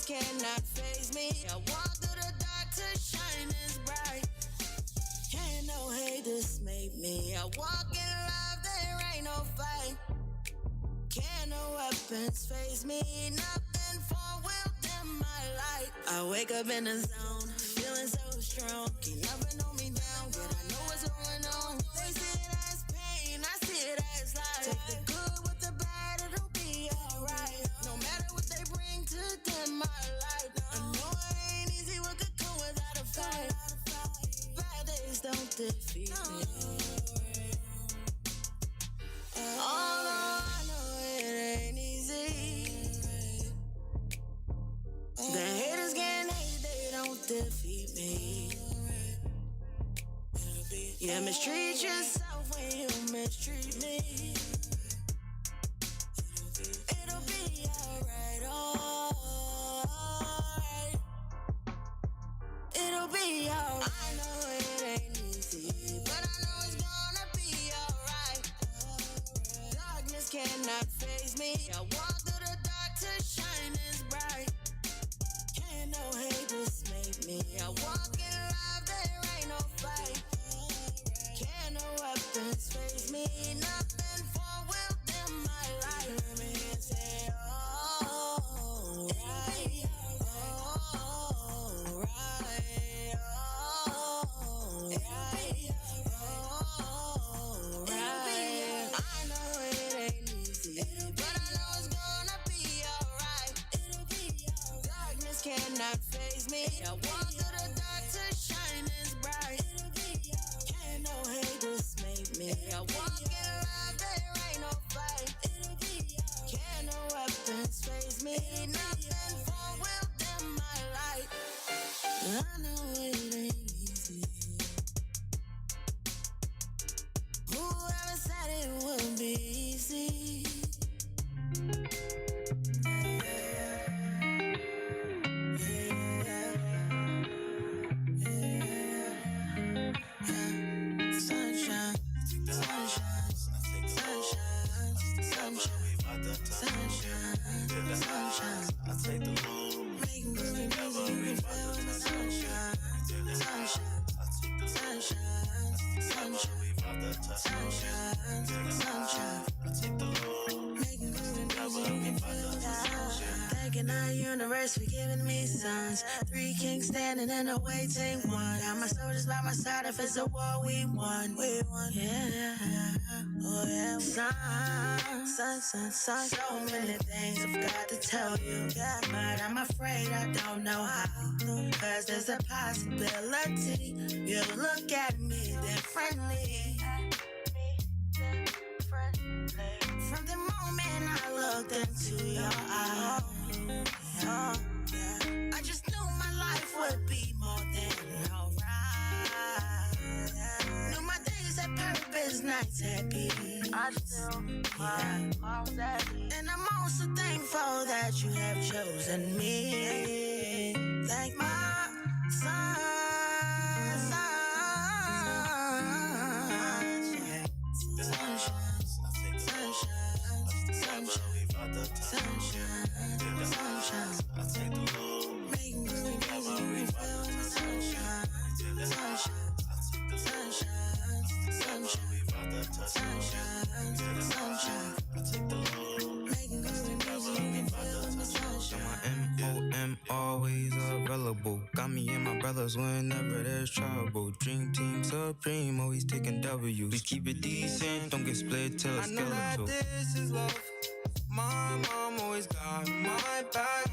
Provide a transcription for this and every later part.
cannot faze me. I walk through the dark to shine as bright. Can't no hate dismay me. I walk in love, there ain't no fight. Can't no weapons face me. Nothing for will dim my light. I wake up in the zone, feeling so strong. Can never know me down, but I know what's going on. They see it as pain, I see it as life. Take the good with the bad, it'll be alright. No matter what they bring to dim my light. I know it ain't easy, what could come without a fight. Bad days don't defeat me. Although I know it ain't easy. The haters can't hate, they don't defeat me. Yeah, mistreat yourself when you mistreat me. It'll be alright, alright. It'll be alright. I know it ain't easy, but I know it's gonna be alright. Darkness cannot faze me. I walk through the dark to shine as bright. Can't no hate dismay me. I walk in love, there ain't no fight. Can't no weapons face me. Nothing for will dim my light. Let me hear say, oh, right, oh, right, oh, right, oh, right. I know it ain't easy, but I know it's gonna be alright. Darkness cannot faze me. I walk through the dark to shine as bright. Can't no hate dismay me. I walk in love, there ain't no fight. Can't no weapons face me. Nothing for will dim my light. I know it ain't easy. Whoever said it would be easy? Sunshine, sunshine, sunshine, sunshine, sunshine, sunshine. I take the load. Making good music, sunshine, sunshine, sunshine, sunshine, sunshine. I take the load. Making good music, sunshine. Thanking our universe for giving me sons. 3 kings standing in a waiting one. Got my soldiers by my side. If it's a war, we won. We won. Yeah. Oh yeah. Son. So many things I've got to tell you. But I'm afraid I don't know how. Cause there's a possibility you look at me differently. From the moment I looked into your eyes, I just knew my life would be more than alright. Knew my days had purpose, nights had peace. I still and I'm also thankful that you have chosen me. Like my son. Sunshine, I take the load. making good music, sunshine, sunshine, sunshine, sunshine, I take the load. making good music, sunshine. M.O.M. always available. Got me and my brothers whenever there's trouble. Dream team supreme, always taking W. We keep it decent, don't get split till it's skeletal. I know that this is love. My mom always got my back.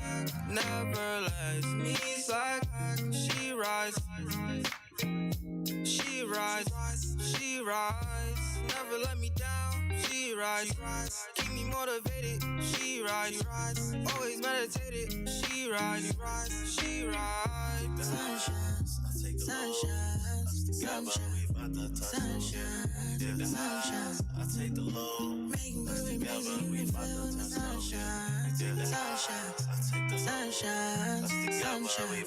Never lets me slack. She rise. She rise. She rise. Never let me down. She rise. Keep me motivated. She rise. Always meditated. She rise. She rise. Sunshine, sunshine, sunshine, sunshine, I take the load. making good music, sunshine, sunshine, I take the sunshine, sunshine,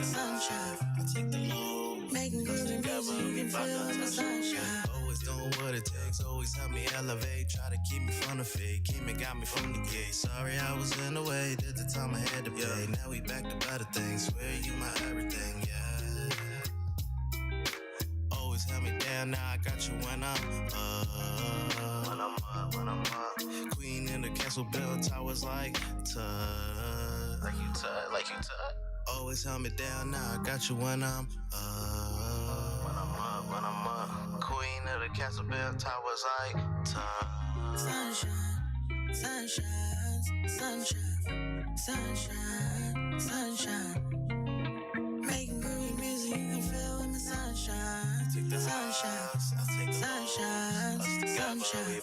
sunshine, I take the load. making good music, sunshine. Always doing know what it takes. Always help me elevate. Try to keep me from the fake. Keep it, got me from the gate. Sorry I was in the way. Did the time I had to pay. Now we back to better things. Swear you my everything, yeah. Always held me down, now I got you when I'm up. When I'm up. Queen in the castle built towers like tut. Like you tut. Always held me down, now I got you when I'm up. When I'm up. Queen of the castle built towers like tut. Sunshine, sunshine, sunshine, sunshine, sunshine. Making groovy music, you can feel in the sunshine. Sunshine, sunshine, sunshine,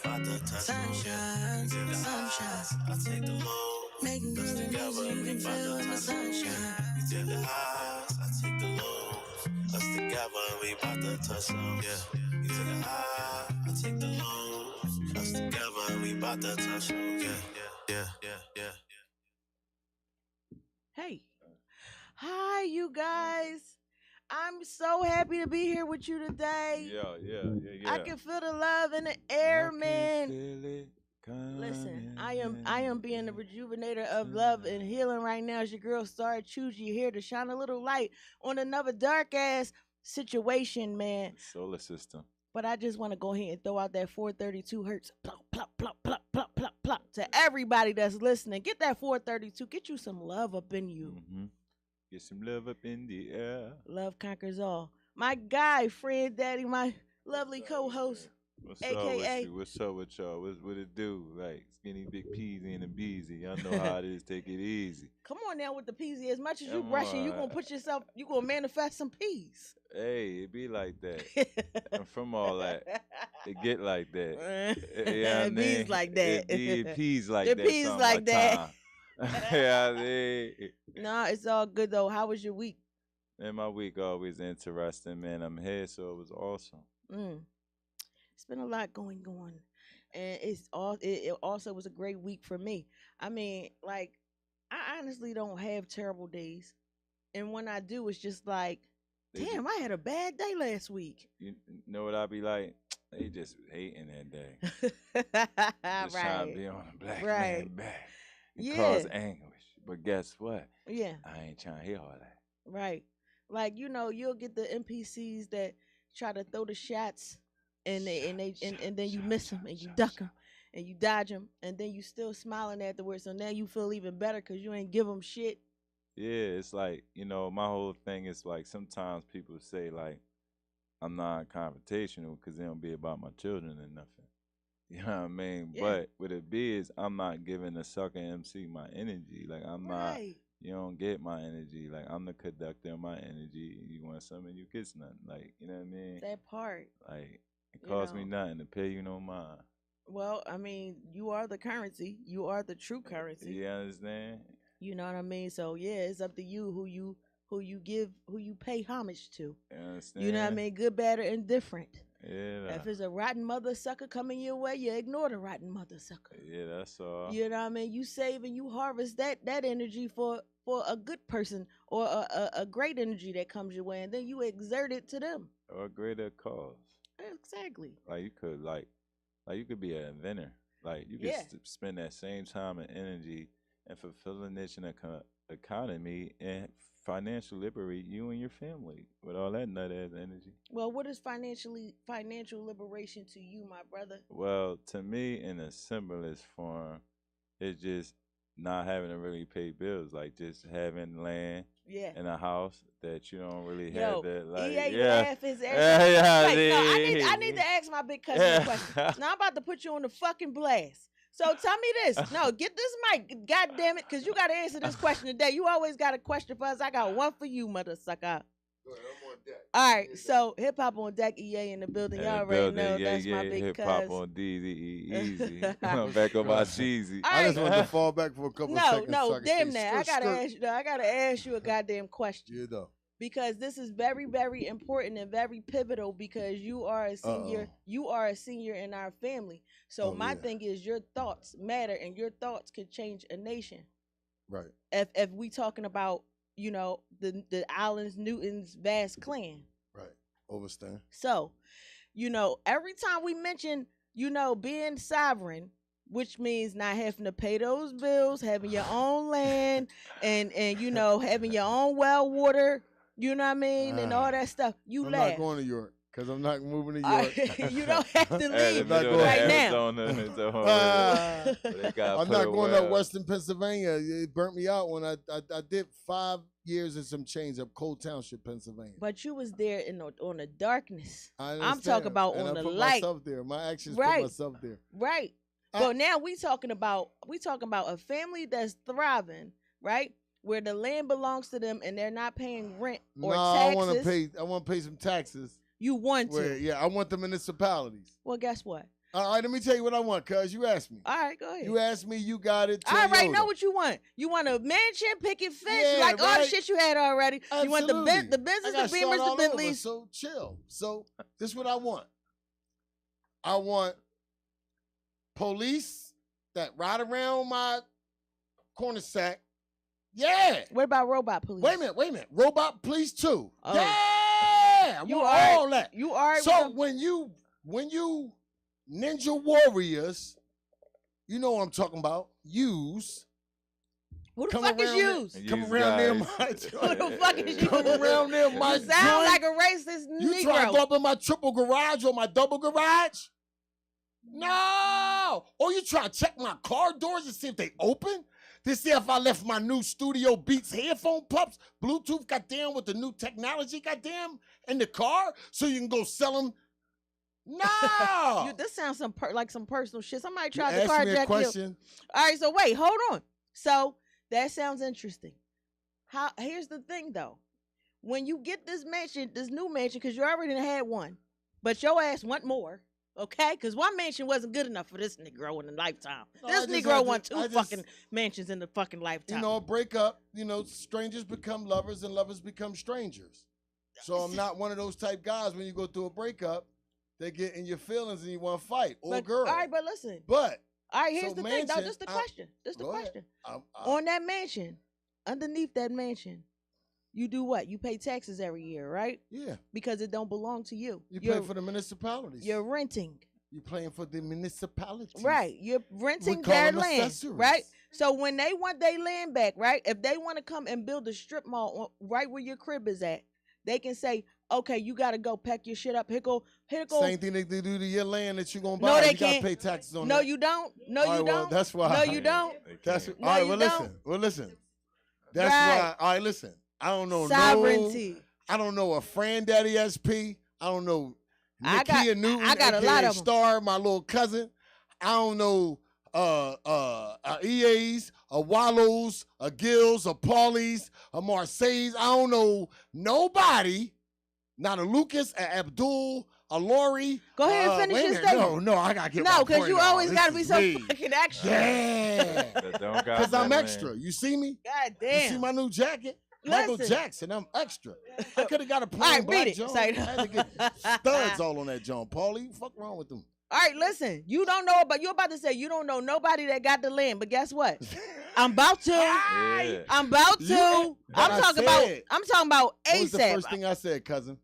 sunshine, sunshine. I take the low. Making groovy music, you can feel in the sunshine. You take the highs, I take the lows. Us together, we about to touch on. Yeah. You take the high, I take the lows. Us together, we about to touch on. Yeah. Hey, hi, you guys. I'm so happy to be here with you today. Yeah. I can feel the love in the air, man. Feel it Listen, I am being the rejuvenator of love and healing right now. It's your girl StarChougie here to shine a little light on another dark ass situation, man. Solar system. But I just want to go ahead and throw out that 432 hertz, plop, plop, plop, plop, plop, plop, plop, to everybody that's listening. Get that 432. Get you some love up in you. Mm-hmm. Get some love up in the air. Love conquers all. My guy, friend, daddy, my lovely co-host, What's AKA. up with you? What's up with y'all? What it do? Like skinny big peasy and a beezy. Y'all know how it is. Take it easy. Come on now with the peasy. As much as you Come brushing, you on. gonna put yourself, you gonna manifest some peas. Hey, it be like that. And from all that, it get like that. Yeah, It bees like that. It peas like It that. peas some like of that. time. Yeah, I mean, Nah, it's all good though. How was your week? man, my week always interesting, man. I'm here, so it was awesome. It's been a lot going on, and it also was a great week for me. I mean, like, I honestly don't have terrible days, and when I do, it's just like, They damn, I had a bad day last week. You know what I be like? They just hating that day. Just trying to be on a black man back. It Yeah. cause anguish. But guess what? Yeah, I ain't trying to hear all that. right. Like, you'll get the NPCs that try to throw the shots, and then you miss them and you duck them and you dodge them, and then you still smiling afterwards. So now you feel even better because you ain't give them shit. Yeah, it's like, my whole thing is like sometimes people say like I'm not confrontational because they don't be about my children or nothing. You know what I mean? Yeah. But with it is, I'm not giving the sucker MC my energy. Like I'm not. Right. You don't get my energy. Like I'm the conductor of my energy. You want something, you get nothing. Like, you know what I mean? That part. Like it You costs me know. nothing to pay you no mind. Well, I mean, you are the currency. You are the true currency. You understand? You know what I mean? So yeah, it's up to you who you pay homage to. You understand? You know what I mean? Good, bad, or indifferent. Yeah. If it's a rotten mother sucker coming your way, you ignore the rotten mother sucker. Yeah, that's all. You know what I mean? You save and you harvest that energy for a good person or a great energy that comes your way, and then you exert it to them. Or a greater cause. Exactly. Like you could be an inventor. Like you could Yeah. spend that same time and energy and fulfill a niche in the economy and financially liberate you and your family with all that nut ass energy. Well, what is financial liberation to you, my brother? Well, to me, in the simplest form, it's just not having to really pay bills, like just having land Yeah. and a house that you don't really Yo, have that. Like, EA yeah, laugh his ass yeah, off. Wait, no, yeah. I need to ask my big cousin a question. Now I'm about to put you on the fucking blast. So tell me this. No, get this mic, god damn it, because you got to answer this question today. You always got a question for us. I got one for you, mother sucker. Go ahead, I'm on deck. All right, so hip hop on deck, EA in the building. Y'all already know that's my big hip hop cuz. on easy. I'm back on my cheesy. All I just right. wanted to fall back for a couple of seconds. so I can Damn say that. skirt. I gotta ask you a goddamn question. Yeah, though. Because this is very, very important and very pivotal because you are a senior. Uh-oh. You are a senior in our family. So Oh, my yeah. thing is your thoughts matter and your thoughts can change a nation. Right. If we talking about, the Allens, Newtons, vast clan. Right. Overstand. So every time we mention, being sovereign, which means not having to pay those bills, having your own land, and having your own well water, you know what I mean, and all that stuff. I'm laugh. Not going to York. Because I'm not moving to York. You don't have to leave right now. I'm not going to Western Pennsylvania. It burnt me out when I did 5 years and some change up Cole Township, Pennsylvania. But you was there on the darkness. I'm talking about on the light. Myself there. My actions put myself there. Right. But now we talking about a family that's thriving, right? Where the land belongs to them and they're not paying rent or taxes. I want to pay some taxes. You want to? Yeah, I want the municipalities. Well, guess what? All right, let me tell you what I want, cuz you asked me. All right, go ahead. You asked me, you got it. I already know what you want. You want a mansion, picket fence, all the shit you had already. Absolutely. You want the business, the Beamers, the Bentleys. So chill. So this is what I want. I want police that ride around my corner sack. Yeah. What about robot police? Wait a minute. Robot police too. Oh. Yeah. You all that. You are. So when you ninja warriors, you know what I'm talking about. Use. Who the fuck is use? Come around there, my joint. Who the fuck is you? Come around there, my joint. You sound like a racist Negro. You try to go up in my triple garage or my double garage? No. Or you try to check my car doors and see if they open? To see if I left my new Studio Beats headphone pups, Bluetooth, goddamn, with the new technology, goddamn, in the car, so you can go sell them. No. This sounds like some personal shit. Somebody tried to carjack you. Ask me a question. You. All right, so wait, hold on. So that sounds interesting. Here's the thing, though. When you get this new mansion, because you already had one, but your ass want more. Okay, because one mansion wasn't good enough for this Negro in a lifetime. This Negro want two fucking mansions in the fucking lifetime. A breakup, strangers become lovers and lovers become strangers. So I'm not one of those type guys when you go through a breakup, they get in your feelings and you want to fight. Or girl. All right, but listen. All right, here's the thing, though. This is the question. On that mansion, underneath that mansion, you do what? You pay taxes every year, right? Yeah. Because it don't belong to you. You're pay for the municipalities. You're renting. You're paying for the municipalities. Right. You're renting their land. Accessories. Right? So when they want their land back, right? If they want to come and build a strip mall right where your crib is at, they can say, okay, you got to go pack your shit up. Here go. Same thing they do to your land that you're going to buy. No, they you can't. You got to pay taxes on that. No, you don't. No, you don't. Well, that's why. No, you don't. That's no, all right, you listen. Well, listen. That's why. All right, listen. I don't know sovereignty. I don't know a Fran Daddy SP. I don't know Nakia Newton. I got a lot of them. Star, my little cousin. I don't know EAs, Wallows, Gills, Paulies, Marseilles. I don't know nobody. Not a Lucas, a Abdul, a Lori. Go ahead and finish your statement. No, I gotta get my point. No, because you always gotta be so fucking extra. Yeah. Because I'm extra. You see me? God damn. You see my new jacket? Michael Jackson, I'm extra. I could have got a plain black John. I had to get studs all on that John. Paulie, fuck wrong with them? All right, listen. You don't know about. You're about to say you don't know nobody that got the land, but guess what? I'm about to. Yeah. I'm about to. I'm talking about ASAP. What was the first thing I said, cousin?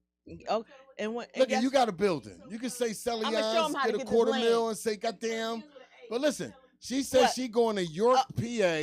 Oh, and look, you got a building. You can say Celians, get a $250,000 and say goddamn. But listen, she said she going to York, PA.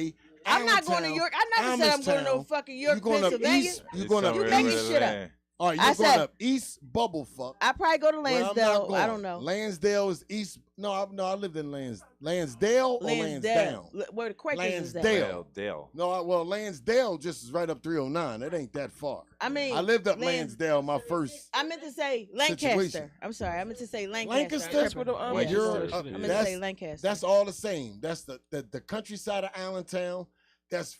I'm not going to York. I never said I'm going to no fucking York, Pennsylvania. You're going you making shit up. All right, you're going up East Bubblefuck. I probably go to Lansdale. I don't know. Lansdale is East. No, I lived in Lansdale or Lansdowne? Where the Quakers is at. Lansdale. No, well, Lansdale just is right up 309. It ain't that far. I mean, I lived up Lansdale my first. I meant to say Lancaster. Situation. I'm sorry. I meant to say Lancaster. That's what I meant to say Lancaster. That's all the same. That's the countryside of Allentown. That's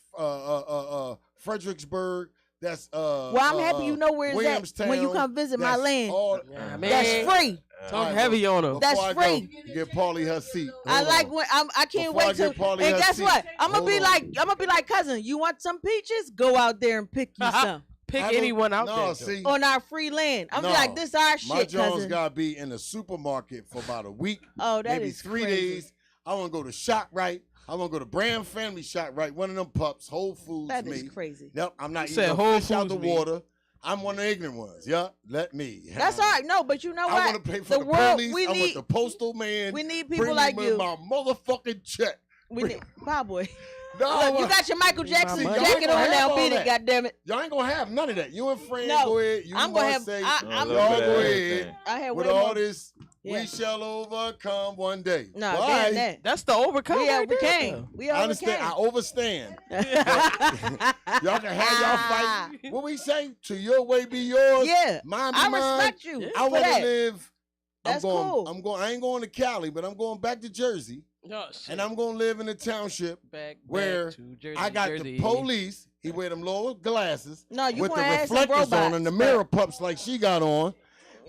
Fredericksburg. That's well, I'm happy you know where it's at when you come visit my land. That's free. Talk heavy on her. That's free. Get Paulie her seat. I like when I can't wait to. And guess what? I'm gonna be like cousin. You want some peaches? Go out there and pick you some. Pick anyone out there. See, on our free land. I'm like, this our shit, my Jones cousin. Gotta be in the supermarket for about a week. Oh, that maybe is 3 crazy. days. I want to go to ShopRite. I want to go to Brand Family ShopRite. One of them pups, Whole Foods. That is crazy. Nope, I'm not eating no fish out the water. I'm one of the ignorant ones. Yeah, let me. That's all right. No, but you know what? I want to pay for the police. I want the postal man. We need people like you. My motherfucking check. We need Boy. No, look, you got your Michael Jackson jacket on now, beat it, goddammit. Y'all ain't gonna have none of that. You and Fran go ahead. I'm gonna have. Y'all go ahead. I have with all this. Yeah. We shall overcome one day. No, that's the overcome. We overcame. We overcame. I understand. I overstand. Y'all can have y'all fight. What we say? To your way be yours. Yeah. Mine be I mine. respect you. I want to live. That's cool. I ain't going to Cali, but I'm going back to Jersey. Oh, shit. And I'm going to live in a township where I got the police. He wear them little glasses with the reflectors on and the mirror pups like she got on.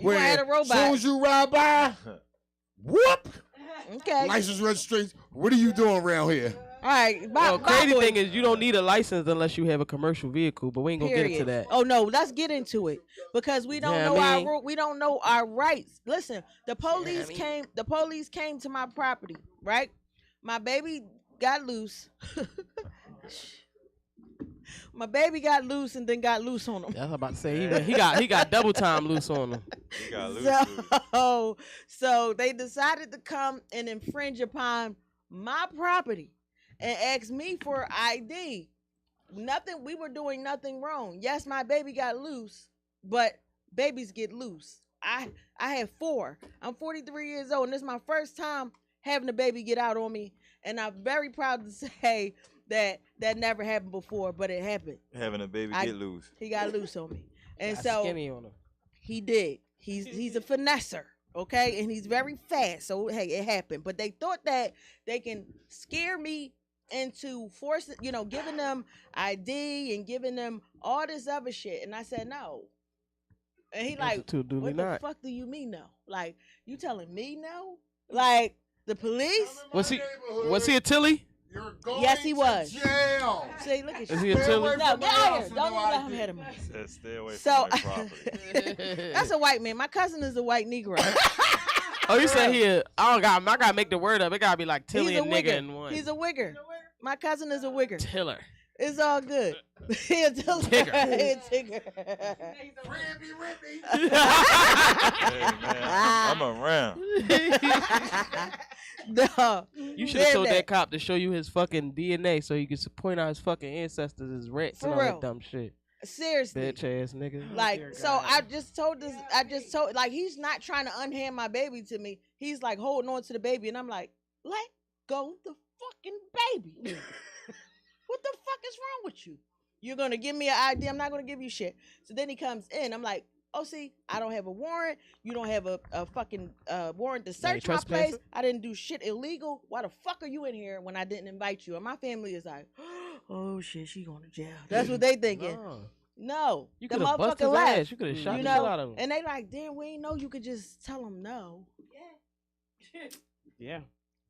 Where as soon as you ride by, whoop. Okay. License registration. What are you doing around here? All right. Crazy thing is you don't need a license unless you have a commercial vehicle, but we ain't gonna get into that. Oh no, let's get into it because we don't we don't know our rights. Listen, the police came. The police came to my property. Right, my baby got loose. My baby got loose and then got loose on him. That's what I'm about to say. He got double time loose on him. He got loose. So they decided to come and infringe upon my property and ask me for ID. Nothing. We were doing nothing wrong. Yes, my baby got loose, but babies get loose. I have 4. I'm 43 years old, and this is my first time having a baby get out on me, and I'm very proud to say that never happened before, but it happened. Having a baby get loose. He got loose on me. And got so skinny on him. He did. He's a finesser, okay? And he's very fast. So hey, it happened. But they thought that they can scare me into forcing, giving them ID and giving them all this other shit. And I said no. And he like, what the fuck do you mean no? Like, you telling me no? Like, the police? Was he a Tilly? You're going yes, he was. Jail. See, look at you. Is he a Tilly? No, get out here. Don't let him hit him. Stay away from my property. That's a white man. My cousin is a white Negro. Oh, you say here? I gotta make the word up. It gotta be like Tilly and nigga in one. He's a wigger. My cousin is a wigger. Tiller. It's all good. He a Tiller. He a Tigger. Hey man, I'm around. No. You should have told that cop to show you his fucking DNA so you could point out his fucking ancestors as rats and all that dumb shit. Seriously. Bitch ass nigga. Like, so I just told, like, he's not trying to unhand my baby to me. He's like holding on to the baby, and I'm like, let go the fucking baby. What the fuck is wrong with you? You're going to give me an ID. I'm not going to give you shit. So then he comes in. I'm like, oh, see, I don't have a warrant. You don't have a fucking warrant to search my place. I didn't do shit illegal. Why the fuck are you in here when I didn't invite you? And my family is like, oh, shit, she going to jail. That's what they thinking. No. You could have busted his ass. You could have shot the shit out of him. And they like, damn, we ain't know you could just tell him no. Yeah.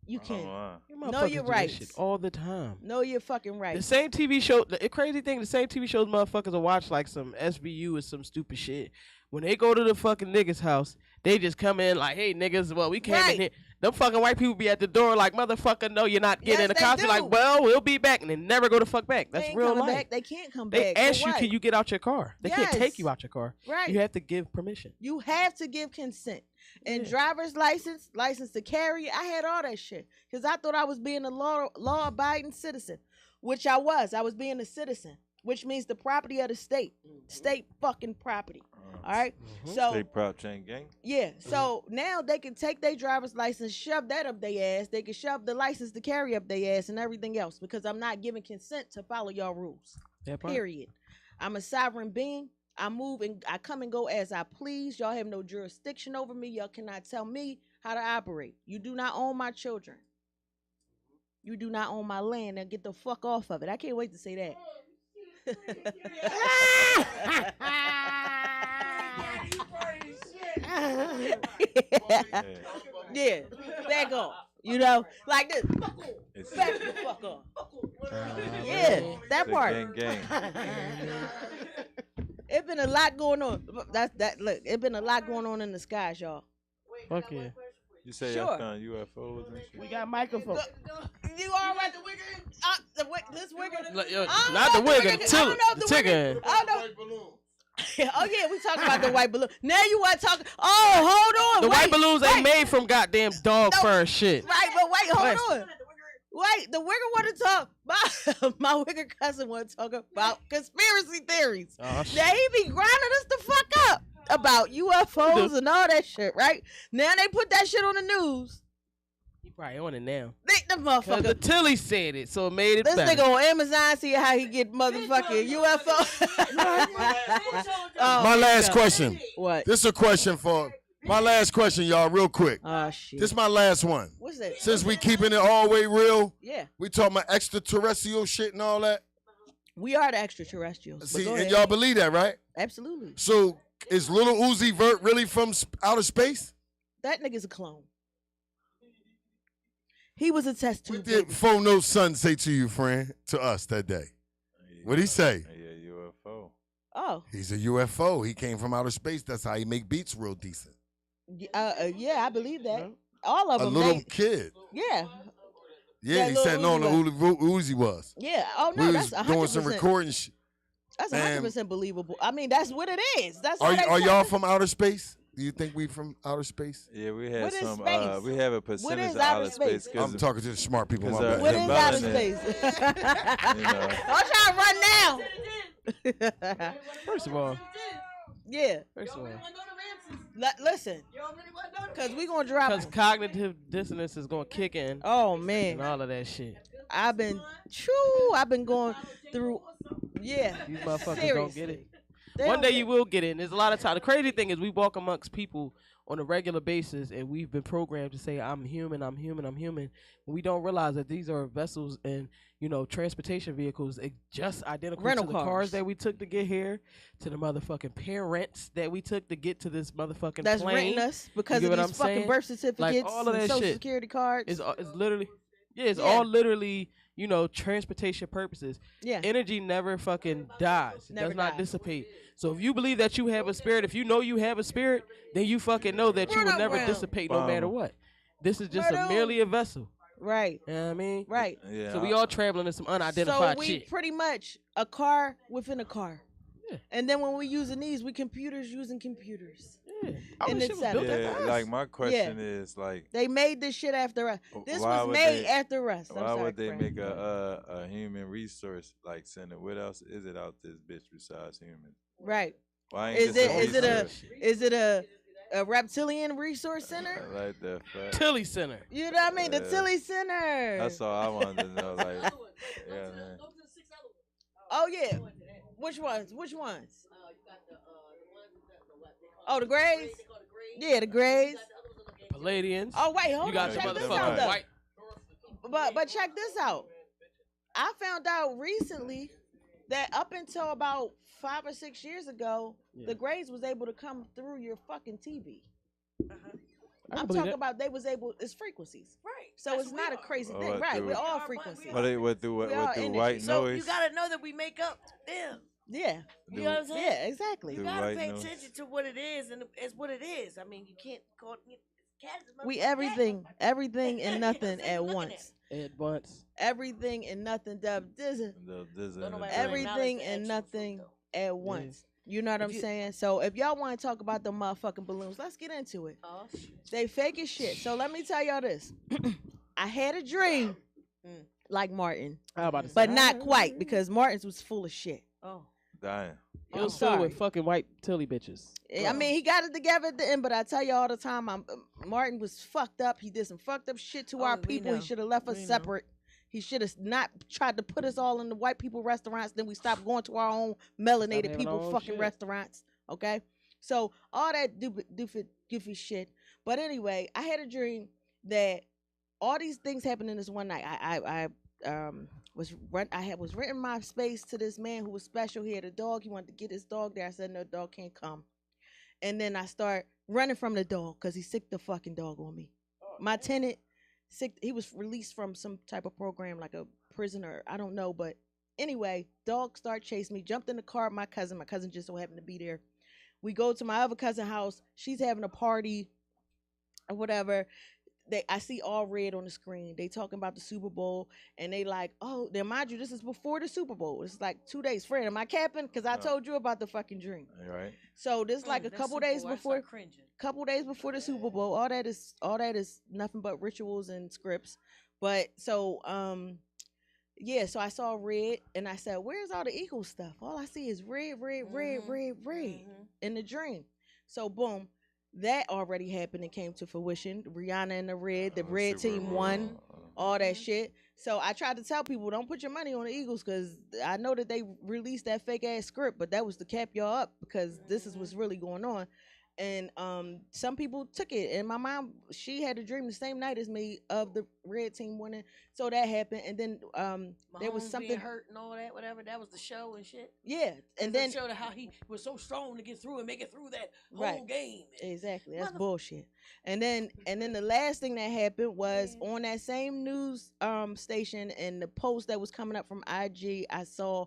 You can't. You know your rights. Shit all the time. Know your fucking rights. The same TV show, the crazy thing, the same TV shows motherfuckers will watch like some SVU or some stupid shit. When they go to the fucking niggas' house, they just come in like, hey, niggas, well, we came in here. Them fucking white people be at the door like, motherfucker, no, you're not getting in. The cops be like, well, we'll be back. And they never go the fuck back. That's real life. Back. They can't come back. They ask you, can you get out your car? They can't take you out your car. Right. You have to give permission. You have to give consent. And driver's license to carry, I had all that shit. Because I thought I was being a law-abiding citizen, which I was. I was being a citizen, which means the property of the state. State fucking property. All right? So state prop chain gang? Yeah. So now they can take their driver's license, shove that up their ass. They can shove the license to carry up their ass and everything else because I'm not giving consent to follow y'all rules. Period. I'm a sovereign being. I move and I come and go as I please. Y'all have no jurisdiction over me. Y'all cannot tell me how to operate. You do not own my children. You do not own my land. Now get the fuck off of it. I can't wait to say that. Yeah, back off. Like this. Back the fuck off. Yeah, that part. Gang. It's been a lot going on. Look, it's been a lot going on in the skies, y'all. Fuck yeah. You say y'all found UFOs and shit? We got microphones. You all right, the wigger? This wigger? Not the wigger, the Tigger. I don't know. Oh yeah, we talking about the white balloon. Now you want to talk? Oh, hold on. The white balloons ain't made from goddamn dog fur shit. Right, but wait, hold on. Wait, the wigger want to talk. My wigger cousin want to talk about conspiracy theories. Oh, Now he be grinding us the fuck up about UFOs and all that shit. Right now they put that shit on the news. He probably on it now. The Cause the motherfucker. Tilly said it, so it made it This better. nigga on Amazon see how he get motherfucking UFO. My last question. What? This is a question for my last question, y'all, real quick. Oh shit. This is my last one. What's that? Since we keeping it all the way real, Yeah, we talking about extraterrestrial shit and all that. we are the extraterrestrials. But See, go and ahead. y'all believe that, right? Absolutely. So is Little Uzi Vert really from outer space? That nigga's a clone. He was a test What tube. did baby. Phono's son say to you, friend, to us that day? What'd he say? Yeah, UFO. Oh, He's a UFO. He came from outer space. That's how he make beats real decent. yeah, I believe that. All of A them. little kid. Yeah, Yeah, That he Lil said no, Uzi Uzi was. yeah. Oh no, We that's was doing some 100%. recording shit. That's and- 100% believable. I mean, that's what it is. That's Are, how they are tell y'all us. from outer space? Do you think we from outer space? Yeah, we had What is some. space? We have a percentage is of outer outer space? space. I'm talking to the smart people. My 'cause, bad. What the is outer melanin, space? you know. Don't try to run now. First of all, Yeah, first of all, listen, because we gonna drop. because cognitive dissonance is gonna kick in Oh and man, all of that shit. I've been going through. Yeah, These motherfuckers don't seriously. get it. They One don't day get- you will get it. And there's a lot of time. The crazy thing is we walk amongst people on a regular basis and we've been programmed to say, I'm human, I'm human, I'm human. We don't realize that these are vessels and, transportation vehicles just identical Rental to the cars. cars that we took to get here, to the motherfucking parents that we took to get to this motherfucking That's plane. renting us because You of get what these I'm fucking saying? birth certificates all of and that social shit. security cards. It's literally, it's Yeah. all literally, transportation purposes. Yeah. Energy never fucking dies. It Never does not dies. dissipate. So if you believe that you have a spirit, if you know you have a spirit, then you fucking know that you Run will up never round. dissipate no matter what. This is just merely a vessel. Right. You know what I mean? Right. Yeah. So we all traveling in some unidentified So we shit. pretty much a car within a car. Yeah. And then when we using these, we computers using computers. Yeah. All And this it's shit was built set Yeah, after us. like my question is like, They made this shit after us. This why was would made they- after us. I'm why sorry, would they Frank. make a human resource like center? What else is it out this bitch besides human? Right. Why ain't Is this it resource? is it a reptilian resource center? I like that fact. Tilly Center. You know what I mean? The Yeah. Tilly Center. That's all I wanted to know. Like, yeah, man. Oh yeah. Which ones? Which ones? Oh, the Grays? Yeah, the Grays. Palladians. Oh wait, hold you got on. the Check this motherfucking out though. white. But check this out. I found out recently that up until about 5 or 6 years ago, the Grays was able to come through your fucking TV. I'm believe talking that. about they was able. It's frequencies, right? So it's not a crazy Oh, thing, what right? do We're it- all frequencies. What they what do We all what do energy. white So noise? you gotta know that we make up them. Yeah, You know what I'm saying? yeah, exactly. You Do gotta white pay noise. attention to what it is, and it's what it is. I mean, you can't call it. Cat is a We motherfucking everything, cat. everything and nothing So at you looking once. At once. Everything and nothing. Dub Dizzy. This Don't nobody Everything acknowledge the and actual nothing fruit, though. at once. You know what I'm you- saying? So if y'all want to talk about the motherfucking balloons, let's get into it. Oh, shit. They fake as shit. So let me tell y'all this. I had a dream like Martin, How about to but say? not quite because Martin's was full of shit. Oh. dying. It I'm was filled sorry. with fucking white Tilly bitches. I mean, he got it together at the end, but I tell you all the time, Martin was fucked up. He did some fucked up shit to our we people. He know. should have left us We know. separate. He should have not tried to put us all in the white people restaurants. Then we stopped going to our own melanated having people our own fucking shit. restaurants. Okay, so all that doofy shit. But anyway, I had a dream that all these things happened in this one night. I was renting my space to this man who was special. He had a dog. He wanted to get his dog there. I said, no, dog can't come. And then I start running from the dog because he sicked the fucking dog on me. My tenant, he was released from some type of program, like a prisoner. I don't know. But anyway, dog started chasing me, jumped in the car. My cousin just so happened to be there. We go to my other cousin's house. She's having a party or whatever. I see all red on the screen. They talking about the Super Bowl, and they like, oh, then mind you, this is before the Super Bowl. It's like 2 days. Friend, am I capping? Because I told you about the fucking dream. Right. So this like a That couple Super days Bowl, I before, start cringing. couple days before the Super Bowl. All that is nothing but rituals and scripts. But so yeah, so I saw red, and I said, where's all the Eagles stuff? All I see is red, red, red, red, red in the dream. So boom. That already happened and came to fruition. Rihanna in the red team won, all that shit. So I tried to tell people, don't put your money on the Eagles, because I know that they released that fake ass script, but that was to cap y'all up, because this is what's really going on. And some people took it, and my mom, she had a dream the same night as me of the red team winning. So that happened, and then there was Mahomes something being hurt and all that, whatever. That was the show and shit. yeah, and then showed how he was so strong to get through and make it through that whole Right. game. exactly that's bullshit. And then the last thing that happened was on that same news station, and the post that was coming up from IG, I saw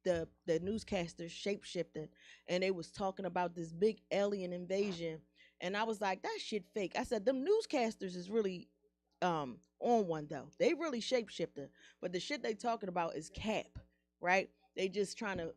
the newscasters shape shifting, and they was talking about this big alien invasion, and I was like, that shit fake. I said, them newscasters is really on one though. They really shape shifting, but the shit they talking about is cap, right? They just trying to,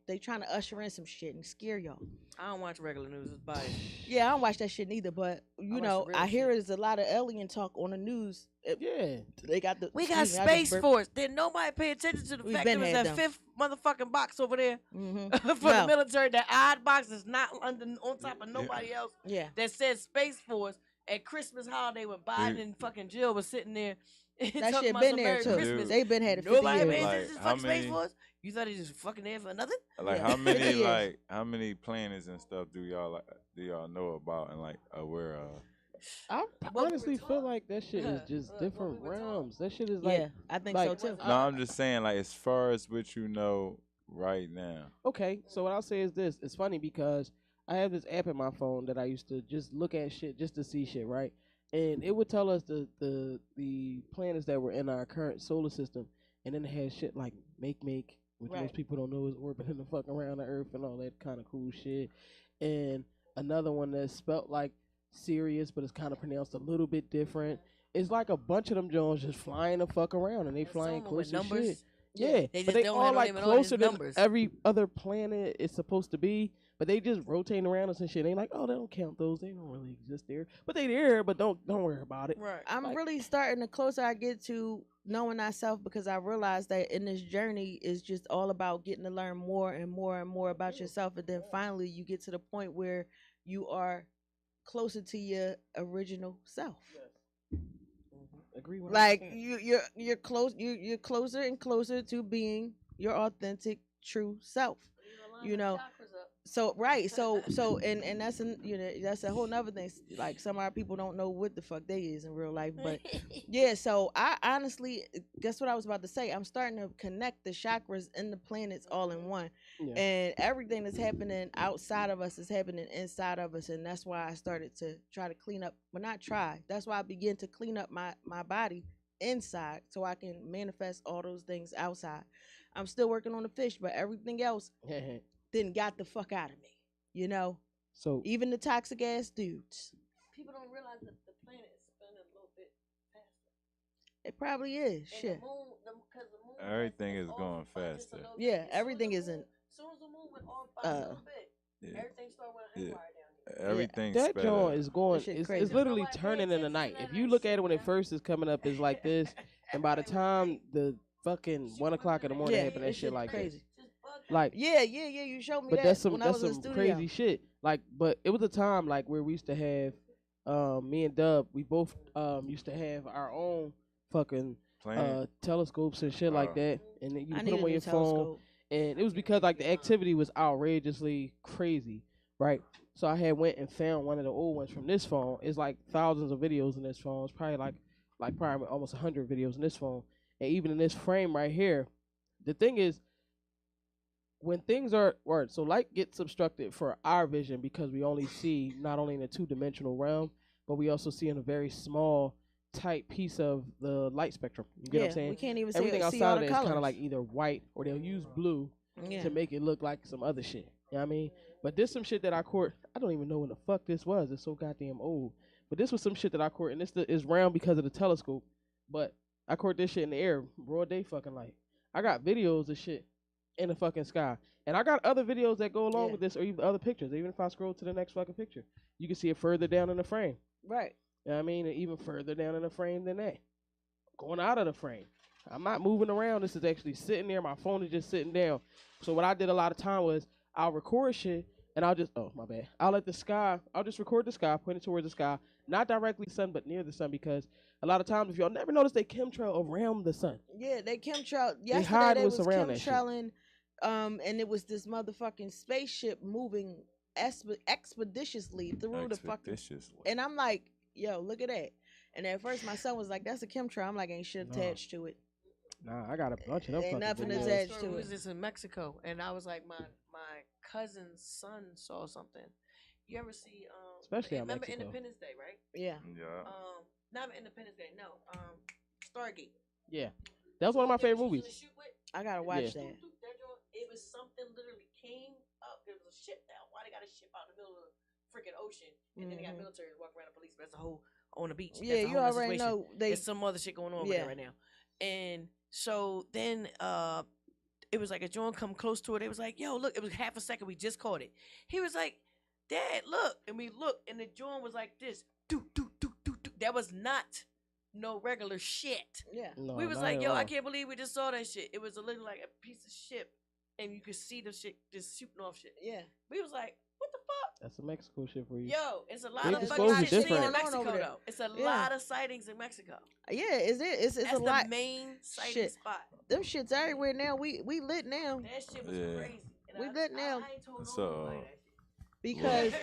they trying to usher in some shit and scare y'all. I don't watch regular news. It's biased. Yeah, I don't watch that shit neither, but watch the real I hear shit. there's a lot of alien talk on the news. Yeah. They got the We got Space Force. Did nobody pay attention to the We've fact been there was had that them. fifth motherfucking box over there Mm-hmm. for the military? That odd box is not on top of nobody else. Yeah. That said Space Force at Christmas holiday when Biden and fucking Jill was sitting there. That talking shit about been some there Merry too. Christmas. They been had it 50 Nobody years. paid Like, attention to how fucking Space many- Force. You thought he just fucking there for nothing? Like Yeah. how many 50 years. like how many planets and stuff do y'all know about and like aware of? I What we honestly were feel like that shit is Yeah. just What different we were taught. realms. That shit is like, Yeah, I think like- so too. No, I'm just saying like as far as what you know right now. okay, so what I'll say is this. It's funny because I have this app in my phone that I used to just look at shit just to see shit, right? And it would tell us the planets that were in our current solar system, and then it had shit like make, which Right. most people don't know is orbiting the fuck around the Earth and all that kind of cool shit. And another one that's spelt like Sirius, but it's kind of pronounced a little bit different. It's like a bunch of them Jones just flying the fuck around, and they Some flying of them close with to numbers. shit. Yeah, They but just they don't all have like even all these closer than numbers. every other planet is supposed to be. But they just rotating around us and shit. They like, oh, they don't count those. They don't really exist there. But they there. But don't worry about it. Right. I'm like- really starting the closer I get to knowing myself, because I realize that in this journey is just all about getting to learn more and more and more about yourself, and then finally you get to the point where you are closer to your original self. Agree with Like you're closer and closer to being your authentic true self. You know, so right, so and that's that's a whole nother thing. Like some of our people don't know what the fuck they is in real life, but yeah. So I honestly, guess what I was about to say. I'm starting to connect the chakras and the planets all in one, Yeah. and everything that's happening outside of us is happening inside of us, and that's why I started to try to clean up. Well, not try. That's why I began to clean up my body inside, so I can manifest all those things outside. I'm still working on the fish, but everything else then got the fuck out of me. You know, So even the toxic ass dudes. People don't realize that the planet is spinning a little bit faster. It probably is. And shit. the moon, because the moon Everything is off going by just a faster. little bit. Yeah, As soon as everything the isn't. moon- As soon as the moon went off by a little bit, Yeah. everything started with a Yeah. haywire down here. Everything's that sped joint up. is going. That shit It's crazy. literally Nobody pay turning in the attention night. to If that you night look at shit, it when it man. first is coming up, it's like this, and by the time the fucking 1 o'clock in the morning Yeah, happen, that that shit shit like crazy. Just bug out. like. Yeah. You showed me But that that's some when I was in the studio. crazy shit. Like, but it was a time like where we used to have, me and Dub, we both used to have our own fucking Playing. telescopes and shit like Oh. that, and then you I put need them a on new your phone. telescope. And it was because like the activity was outrageously crazy, right? So I had went and found one of the old ones from this phone. It's like thousands of videos in this phone. It's probably like probably almost 100 videos in this phone. And even in this frame right here, the thing is, when things are so light gets obstructed for our vision because we only see not only in a 2-dimensional realm, but we also see in a very small, tight piece of the light spectrum. You get what I'm saying? We can't even Everything see all outside of the it is colors. kind of like either white or they'll use blue Yeah. to make it look like some other shit. You know what I mean? But there's some shit that I caught. I don't even know when the fuck this was. It's so goddamn old. But this was some shit that I caught, and this is round because of the telescope. But I caught this shit in the air, broad day fucking light. I got videos of shit in the fucking sky. And I got other videos that go along with this, or even other pictures. Even if I scroll to the next fucking picture, you can see it further down in the frame. Right. You know what I mean? And even further down in the frame than that. Going out of the frame. I'm not moving around. This is actually sitting there. My phone is just sitting down. So what I did a lot of time was I'll record shit, and I'll just, oh, my bad. I'll just record the sky, point it towards the sky, not directly sun, but near the sun, because a lot of times, if y'all never notice, they chemtrail around the sun. Yeah, they chemtrail. They hide Yesterday they what's was around that shit. chemtrailing, and it was this motherfucking spaceship moving expeditiously through the fucking. And I'm like, yo, look at that. And at first my son was like, that's a chemtrail. I'm like, ain't shit attached to it. Nah, I got a bunch of them. Ain't nothing videos. attached to was it. this in Mexico, and I was like, my cousin's son saw something. You ever see Especially in remember Mexico. Independence Day, right? Yeah. Yeah. Not Independence Day, no. Stargate. Yeah. That was one of my favorite movies. I gotta watch Yeah. that. It was something literally came up. There was a ship down. Why they got a ship out in the middle of the freaking ocean? And then they got military walking around the police. But that's a whole on the beach. Yeah, That's a you whole nother already situation. know they. There's some other shit going on over there right now. And so then it was like a joint come close to it. It was like, yo, look, it was half a second. We just caught it. He was like, Dad, look. And we looked, and the joint was like this. Do, do, do, do, do. That was not no regular shit. Yeah. No, We was not like, at yo, all. I can't believe we just saw that shit. It was a little like a piece of shit, and you could see the shit just shooting off shit. Yeah. We was like, what the fuck? That's a Mexico shit for you. Yo, it's a lot They of disclose fucking it shit seen different. in Going on over Mexico, there. though. It's a Yeah. lot of sightings in Mexico. Yeah, it's That's a the lot. main sighting shit. spot. Them shits everywhere now. We lit now That shit was Yeah. crazy. And We lit now. I ain't told So, nobody that shit. because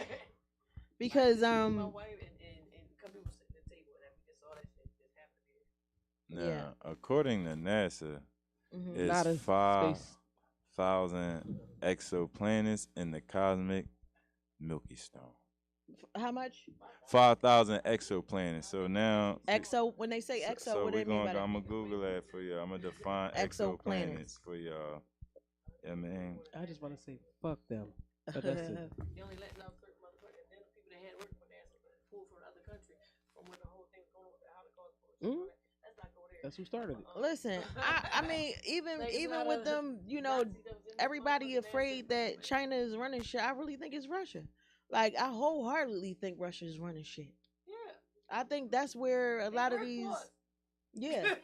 because My wife and a couple people sitting at the table, and we just saw that shit just happen here. Now, according to NASA, Mhm. Not a it's space. 5,000 exoplanets in the cosmic Milky Stone. How much 5,000 exoplanets. So now, exo? When they say exo, so what do we're they mean by I'm that? gonna Google that for you. I'm gonna define Exoplanets. exoplanets for y'all. Yeah, man. I just want to say fuck them. But that's it. They only letting out certain motherfuckers. And then the people that had worked for NASA pulled from another country from when the whole thing was going on with the Holocaust. Mhm. Let's not go there. That's who started it. Listen, I mean, even Like, it's even not with a them, you know, Nazi that was in the everybody motherfucking afraid NASA. that China is running shit. I really think it's Russia. Like I wholeheartedly think Russia is running shit. Yeah. I think that's where a lot of work these, for us. yeah, They work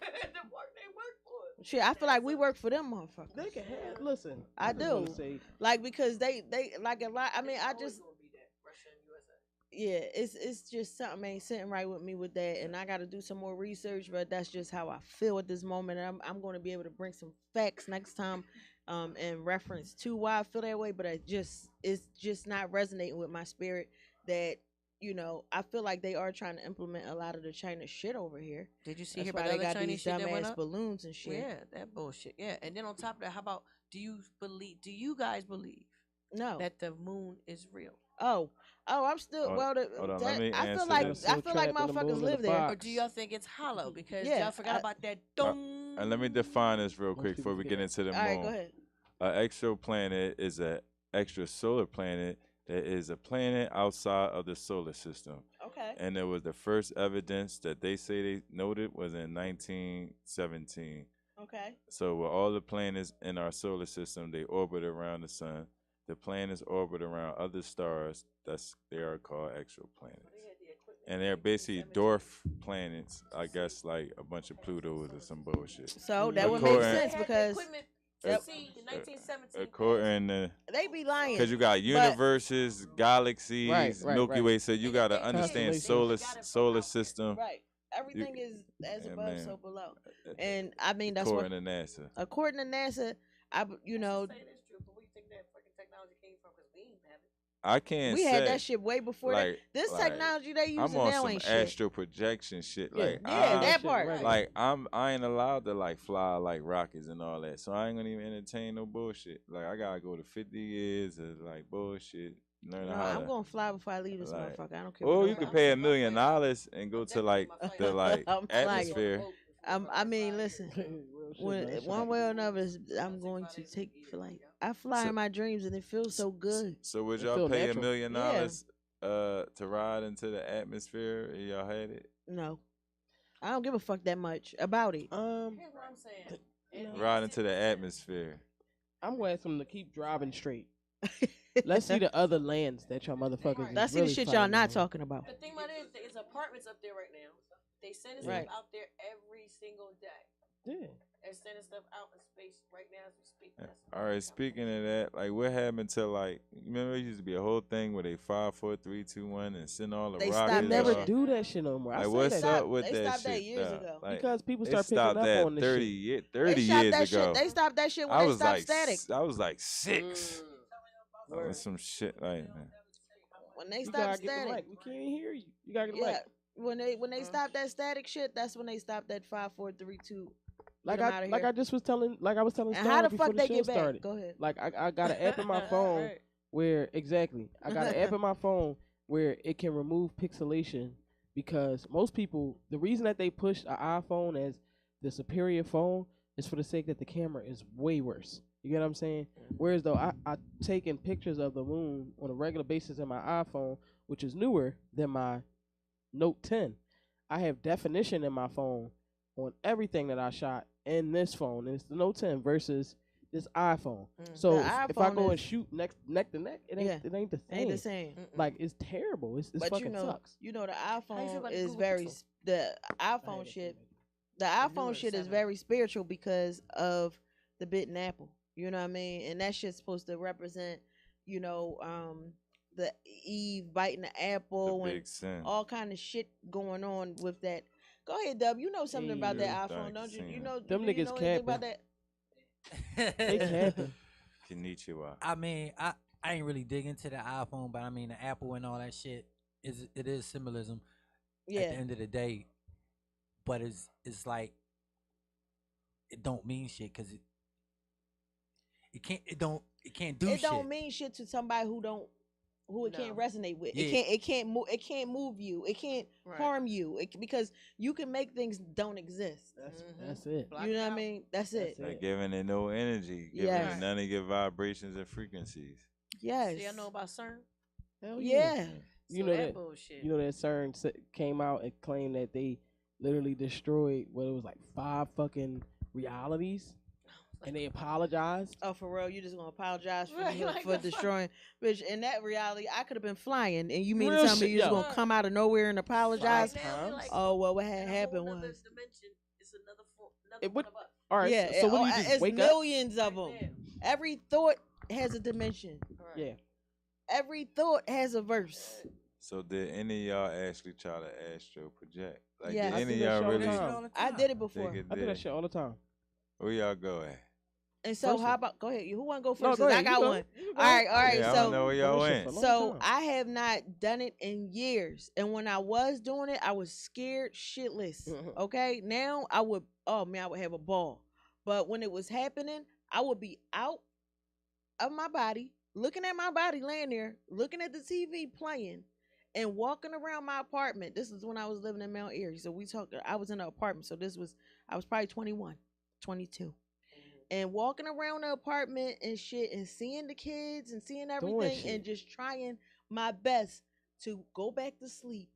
for us. shit. I feel like we work for them motherfuckers. They can have. Listen, I just wanna do. Say, Like because they like a lot. I mean, I It's just always gonna be that, Russia and USA. yeah, it's just something ain't sitting right with me with that, and I got to do some more research. But that's just how I feel at this moment. And I'm going to be able to bring some facts next time, in reference to why I feel that way. But it's just not resonating with my spirit that. You know, I feel like they are trying to implement a lot of the China shit over here. Did you see That's here why about they the got Chinese these shit that went dumbass up? balloons and shit. Yeah, that bullshit. Yeah, and then on top of that, how about do you guys believe No. that the moon is real? Oh, I'm still. Hold- Well, hold on, that, let me I answer feel like this. I feel like Still trapped in the moon motherfuckers in the live there. box. Or do y'all think it's hollow because Yeah, y'all forgot about that dome? And let me define this real Most quick before people we forget. get into the All right, moon. go ahead. An exoplanet is an extrasolar planet that is a planet outside of the solar system. Okay. And it was the first evidence that they say they noted was in 1917. Okay. So with all the planets in our solar system, they orbit around the sun. The planets orbit around other stars. They are called exoplanets. And they're basically dwarf planets, I guess, like a bunch of Plutos or some bullshit. So that would make According- sense because According to, they be lying. because you got universes, galaxies, Right, Milky right. Way, so you got to understand Constellations. solar system. Right. Everything is as Yeah, above, man. so below. And I mean that's what According to NASA. according to NASA, you know, I can't we say. had that shit way before that. like, This like, technology they using I'm on now some ain't shit. astral projection shit. Yeah. Like, Yeah, that shit, part. right. like I ain't allowed to like fly like rockets and all that. So I ain't gonna even entertain no bullshit. Like I gotta go to 50 years of like bullshit. Learn No, how I'm to. gonna fly before I leave this like- motherfucker. I don't care. Or what you could nobody- pay $1 million and go to like the like I'm flying. atmosphere. I mean, listen. Real shit, When, man. one way or another, I'm going to take flight. I fly So- in my dreams, and it feels so good. So would It y'all feel pay natural. $1 million Yeah. to ride into the atmosphere? Y'all had it? No, I don't give a fuck that much about it. Here's what I'm saying. Ride into the atmosphere. I'm gonna ask them to keep driving straight. Let's see the other lands that y'all motherfuckers. is Let's see really the shit fighting y'all not over. talking about. The thing about it is, there's apartments up there right now. They sending Right. stuff out there every single day. Yeah. They're sending stuff out in space right now as we speak. That's All right, speaking of that, like what happened to like remember it used to be a whole thing where they 5, 4, 3, 2, 1 and send all the They rockets. stopped They that never shit. do that shit no more. I Like say what's that up with They that stopped that shit? years though? ago. Like, because people they start picking stopped up that on this 30, shit. 30 They stopped years that ago. shit. They stopped that shit when I they was stopped like static. I was like 6. Mm. Or some shit like that. When they You stopped gotta get the static. mic. We can't hear you. You gotta get the Yeah. mic. When they stopped that static shit, that's when they stopped that 5, 4, 3, 2. Like Get 'em outta I here. just was telling, like I was telling And Star how the before fuck the they show get back? started. Go ahead. Like I got an app in my phone Right. where exactly I got an app in my phone where it can remove pixelation because most people the reason that they push an iPhone as the superior phone is for the sake that the camera is way worse. You get what I'm saying? Whereas though I taking pictures of the moon on a regular basis in my iPhone, which is newer than my Note 10. I have definition in my phone on everything that I shot in this phone, and it's the Note 10 versus this iPhone. So The if I iPhone go and is- shoot neck to neck, it ain't Yeah. it ain't the same. Ain't the same. Like it's terrible. It's But fucking you know, sucks. you know the you feel iPhone about the is Google very Pixel? the I had iPhone it shit. too. The newer iPhone shit is 7. very spiritual because of the bitten apple. You know what I mean? And that shit's supposed to represent, you know, the Eve biting the The apple and big sin. all kind of shit going on with that. Go ahead, Dub. You know something about that Hey. iPhone, don't you? You Vaccine. know Them do you niggas know anything about capping. that? They capping. Konnichiwa. I mean, I ain't really dig into the iPhone, but I mean the Apple and all that shit is symbolism at the Yeah. end of the day. But it's like it don't mean shit because it can't do It shit. don't mean shit to somebody who it can't No. resonate with. Yeah. It can't move you. It can't Right. harm you. Because you can make things don't exist. That's it. Block You know it what I out. mean? That's it. That's Like it. giving it no energy, giving Yes. it none of your vibrations and frequencies. Yes. See, I know about CERN. Hell Yeah. You So know that that bullshit. you know that CERN came out and claimed that they literally destroyed what it was like 5 fucking realities, and they apologized. Oh, for real? You just gonna apologize for, Right, like for the fuck? destroying? Bitch, in that reality, I could have been flying, and you mean to Real tell me shit, you just yo. gonna come out of nowhere and apologize? Right now, we like Oh, well, what in had a whole happened nother was, dimension. It's another It one would- of us. All right. yeah. So what do you just it's wake up? millions of Right them. now. Every thought has a dimension. Right. Yeah. Every thought has a verse. So did any of y'all actually try to astro project? Like Yes. did I any do of that y'all shit all the really time. I did it before. think it I do that did? shit all the time. Where y'all go at? And so, First how one. about go ahead? Who want to go first? No, 'Cause go ahead. I You got go. one. You go. All right, all right. Yeah, I don't know So, where y'all That shit went. for a long so time. I have not done it in years, and when I was doing it, I was scared shitless. Okay, now I would, oh man, I would have a ball. But when it was happening, I would be out of my body, looking at my body laying there, looking at the TV playing, and walking around my apartment. This is when I was living in Mount Airy. So I was in an apartment. So I was probably 21, 22. And walking around the apartment and shit and seeing the kids and seeing everything shit. and just trying my best to go back to sleep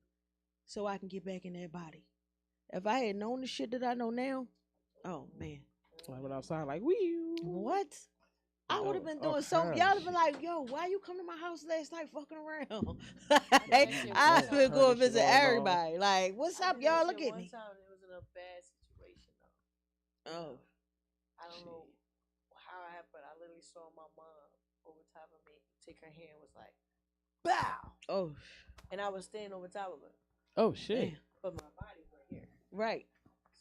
so I can get back in that body. If I had known the shit that I know now, oh man. I went outside like, wee. What? I would have been all doing so. kinds Y'all of would have been shit. like, "Yo, why you come to my house last night, fucking around?" that shit I was been all- going Turn this visit shit all off. everybody. Like, what's I up, did that y'all? shit Look at one me. time and it was in a bad situation though. Oh, I don't know how it happened. But I literally saw my mom over top of me take her hand and was like, "Bow," oh, and I was standing over top of her, Oh shit. damn. but my body was right here. Right.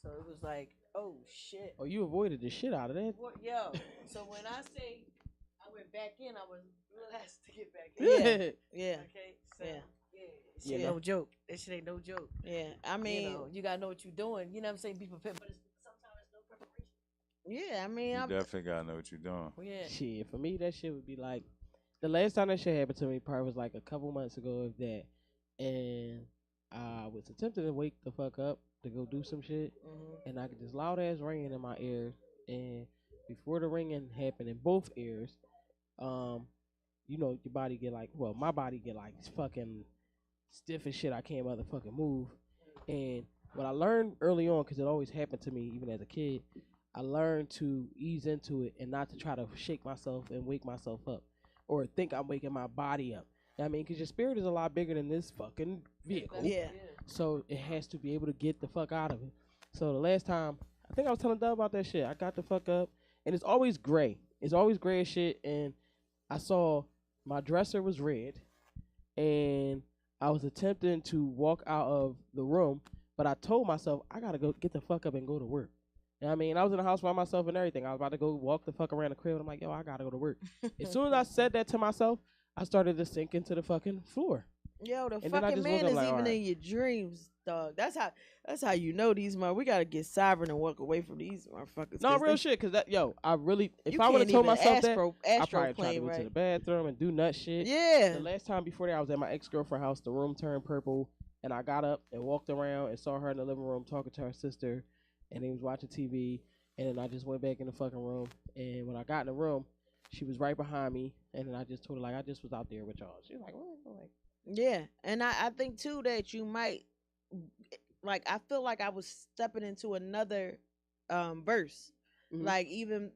So it was like, oh shit. Oh, you avoided the shit out of that. What, yo, so when I say I went back in, I was blessed to get back in. Yeah. Yeah. Okay, so Yeah. yeah, that shit Yeah. ain't no joke. That shit ain't no joke. Yeah. I mean, you know, you gotta know what you're doing. You know what I'm saying? Be prepared, but sometimes it's no preparation. yeah. I mean, You I'm. definitely gotta know what you're doing. Yeah. Shit, for me, that shit would be like the last time that shit happened to me probably was like a couple months ago, if that. And I was attempting to wake the fuck up to go do some shit, and I get this loud ass ringing in my ears. And before the ringing happened in both ears, you know, your body get like, well, my body get like fucking stiff as shit. I can't motherfucking move. And what I learned early on, because it always happened to me even as a kid, I learned to ease into it and not to try to shake myself and wake myself up or think I'm waking my body up. You know what I mean, because your spirit is a lot bigger than this fucking vehicle. Yeah. So it has to be able to get the fuck out of it. So the last time, I think I was telling Dub about that shit. I got the fuck up, and it's always gray. It's always gray as shit, and I saw my dresser was red, and I was attempting to walk out of the room, but I told myself, I gotta go get the fuck up and go to work. You know what I mean? I was in the house by myself and everything. I was about to go walk the fuck around the crib, and I'm like, yo, I gotta go to work. As soon as I said that to myself, I started to sink into the fucking floor. Yo, the And then I fucking just woke man up is like, even alright. in your dreams, dog. That's how you know these we gotta get sovereign and walk away from these motherfuckers. No, 'cause real they- shit, because that, yo, I really, if you I would have can't told even myself that, astro I probably tried to plane, go to the right? bathroom and do nut shit. Yeah. The last time before that, I was at my ex-girlfriend's house. The room turned purple, and I got up and walked around and saw her in the living room talking to her sister, and they was watching TV. And then I just went back in the fucking room. And when I got in the room, she was right behind me. And then I just told her, like, I just was out there with y'all. She was like, what? I'm like, Yeah, and I think too that you might, like, I feel like I was stepping into another verse. Mhm. Like, even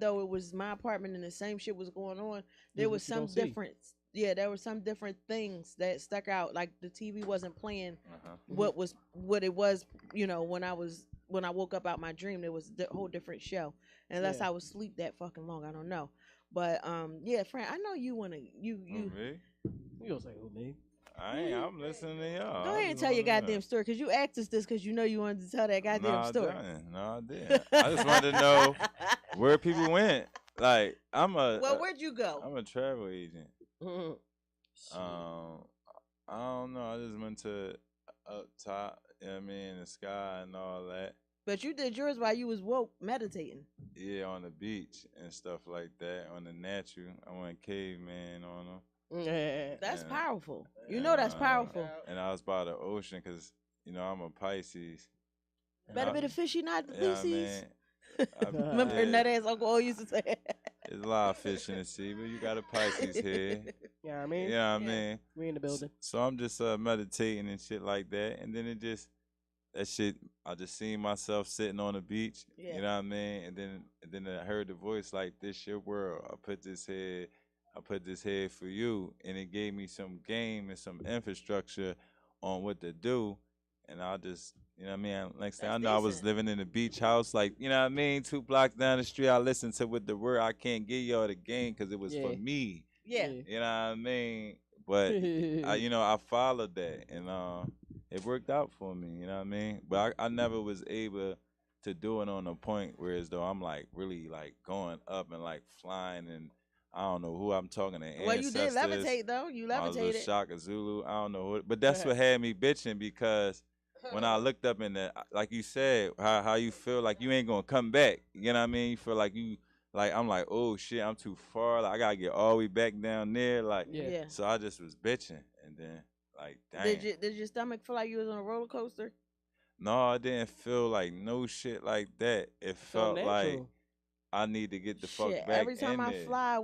though it was my apartment and the same shit was going on, there Just was what you some don't see. difference. Yeah, there were some different things that stuck out. Like the TV wasn't playing Uh-huh. what it was. When I woke up out my dream, there was a whole different show. Unless Yeah. I was asleep that fucking long, I don't know. But yeah, Fran, I know you wanna you Who, me? you gonna say who, me? I'm listening to y'all. Go I ahead and just tell your wanna know. goddamn story, because you asked us this because you know you wanted to tell that goddamn No, story. I didn't. I just wanted to know where people went. Like, Well, where'd you go? I'm a travel agent. Mhm. I don't know. I just went to up top, you know what I mean, the sky and all that. But you did yours while you was woke meditating. Yeah, on the beach and stuff like that. On the natural, I went caveman on them. Yeah. That's Yeah. powerful. You know that's powerful. And I was by the ocean because, I'm a Pisces. And Better I- be the fishy, not the yeah, I feces. mean, Remember yeah, that ass Uncle O used to say. there's a lot of fish in the sea, but you got a Pisces here. Yeah, I mean, You know what I mean? we in the building. So I'm just meditating and shit like that, and then that shit, I just seen myself sitting on the beach. Yeah. You know what I mean? And then I heard the voice like, "This your world. I put this head for you," and it gave me some game and some infrastructure on what to do, and I just. You know what I mean? Next thing I That's know, I was decent. living in the beach house, like, you know what I mean? 2 blocks down the street, I listened to what the word, I can't give y'all the game because it was for Yeah. me. Yeah. You know what I mean? But I followed that, and it worked out for me. You know what I mean? But I never was able to do it on a point where as though I'm like really like going up and like flying, and I don't know who I'm talking to. Well, you did ancestors. levitate though. You I was levitated. with Shaka Zulu. I don't know who, but that's what had me bitching because when I looked up in the, like you said, how you feel like you ain't gonna come back. You know what I mean? You feel like I'm like, oh shit, I'm too far. Like I gotta get all the way back down there. Like, Yeah. so I just was bitching, and then like, dang. Did your stomach feel like you was on a roller coaster? No, I didn't feel like no shit like that. It felt like natural. I need to get the fuck Shit, back every time in I there. fly,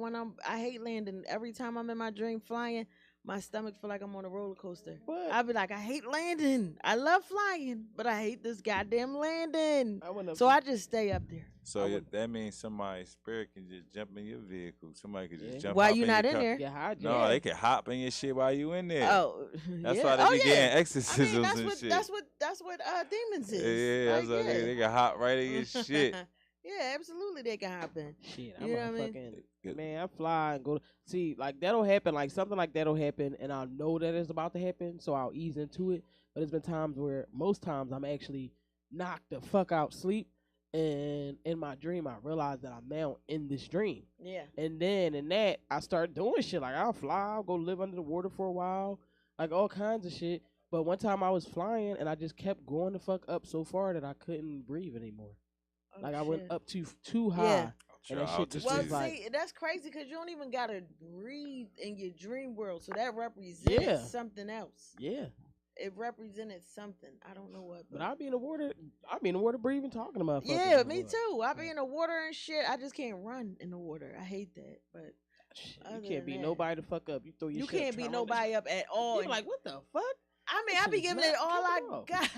I hate landing. Every time I'm in my dream flying, my stomach feel like I'm on a roller coaster. What? I be like, I hate landing. I love flying, but I hate this goddamn landing. I went up So to- I just stay up there. So I would- that means somebody's spirit can just jump in your vehicle. Somebody could just Yeah. jump. While hop you in not your in car. there. get hijacked. No, they can hop in your shit while you in there. Oh, That's yeah. why they Oh, be yeah. getting I exorcisms mean, and shit. that's what demons is. Yeah, that's Like, why they can hop right in your shit. Yeah, absolutely, they can happen. Shit, You I'm know a what I mean? fucking man. I fly and go. See, like that'll happen. Like something like that'll happen, and I'll know that it's about to happen, so I'll ease into it. But there's been times where, most times, I'm actually knocked the fuck out sleep, and in my dream, I realize that I'm now in this dream. Yeah. And then in that, I start doing shit. Like I'll fly, I'll go live under the water for a while, like all kinds of shit. But one time I was flying, and I just kept going the fuck up so far that I couldn't breathe anymore. Oh, Like I went shit. up too high. Yeah. And that Shout shit out to just Well, was Steve. like- see, that's crazy because you don't even gotta breathe in your dream world, so that represents Yeah. something else. Yeah. It represented something. I don't know what. But I'll be in the water. I'll be in the water breathing, talking to motherfuckers. Yeah, and me what. too. I be in the water and shit. I just can't run in the water. I hate that. But You Other can't than beat that. nobody to fuck up. You throw your You shit. can't beat try to run nobody up at all. You're like, what the fuck? I mean, That I be shit giving is it all I not got.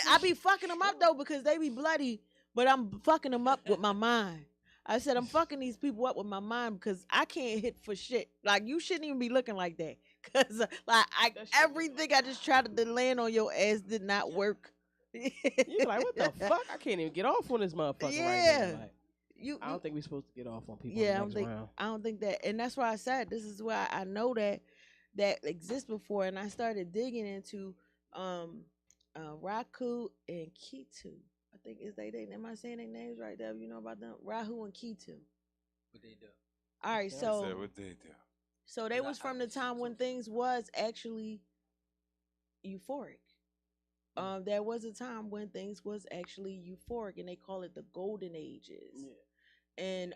I be fucking them up though because they be bloody. But I'm fucking them up with my mind. I said I'm fucking these people up with my mind because I can't hit for shit. Like you shouldn't even be looking like that. Cause everything I just tried to land on your ass did not work. You be like, what the fuck? I can't even get off on this motherfucker right Yeah. now. Like, I don't think we're supposed to get off on people. Yeah, in the next round. I don't think that, and that's why I said this is why I know that exists before, and I started digging into Raku and Kitu. I think is they am I saying their names right there? You know about them, Rahu and Kitu. What they do? All right, I so said what they do. so they was from the time when things was actually euphoric. There was a time when things was actually euphoric, and they call it the golden ages. Yeah. And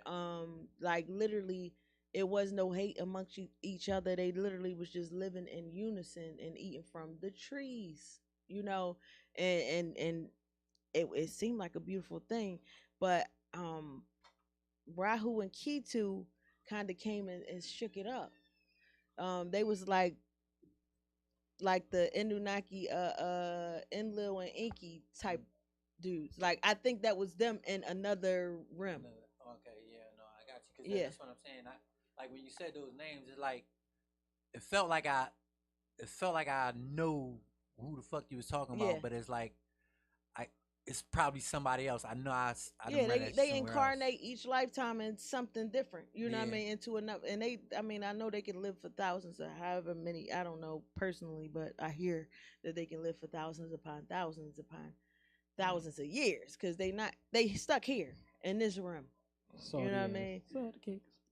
like literally, it was no hate amongst each other. They literally was just living in unison and eating from the trees, you know. And it seemed like a beautiful thing, but Rahu and Kitu kind of came and shook it up. They was like the Anunnaki, Enlil and Inky type dudes. Like I think that was them in another realm. Okay, yeah, no, I got you. Cause Yeah. that's what I'm saying. Like when you said those names, it's like it felt like I know who the fuck you was talking about, Yeah. but it's like it's probably somebody else. I know I Yeah, done read that they somewhere incarnate else. each lifetime in something different. You know what I Yeah. mean? Into another, and I know they can live for thousands or however many. I don't know personally, but I hear that they can live for thousands upon thousands of years because they stuck here in this room. So You know what I mean?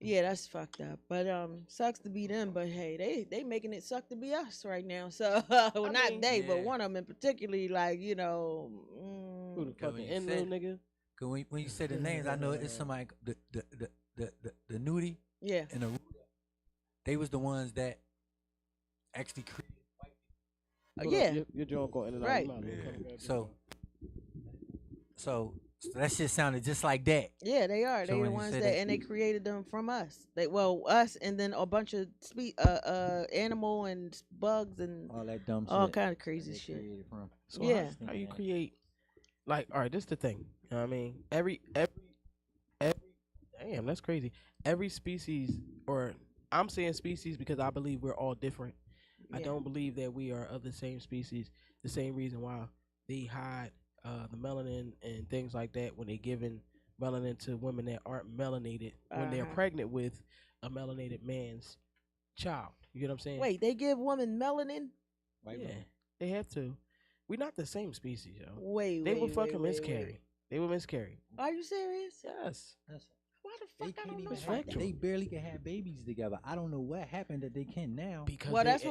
Yeah, that's fucked up. But sucks to be them. But hey, they making it suck to be us right now. So well, not mean, they, but yeah. one of them in particularly, like you know. Who the Cause when fucking you Enlil said- nigga? Cause when you said the names, I know it's somebody the Nudie Yeah. and the Ruda. They was the ones that actually created white people. Yeah. Your jaw going in and out. Right. You might as well come grab So that shit sounded just like that. Yeah, they are. So They when the you ones say that, that- and they created them from us. Us, and then a bunch of animal and bugs and All that dumb shit. all kind of that crazy they shit. created from. So Yeah. how you create, like, all right, this the thing. You know what I mean? Every damn, that's crazy. Every species, or I'm saying species because I believe we're all different. I Yeah. don't believe that we are of the same species. The same reason why they hide the melanin and things like that when they giving melanin to women that aren't melanated when they're Uh-huh. pregnant with a melanated man's child. You get what I'm saying? Wait, they give women melanin? Yeah, they have to. We're not the same species, yo. Wait, They wait, will fucking wait, miscarry. They will miscarry. Are you serious? Yes. Why the They fuck I can't don't know even. about that? They barely can have babies together. I don't know what happened that they can now. Because Well, they- that's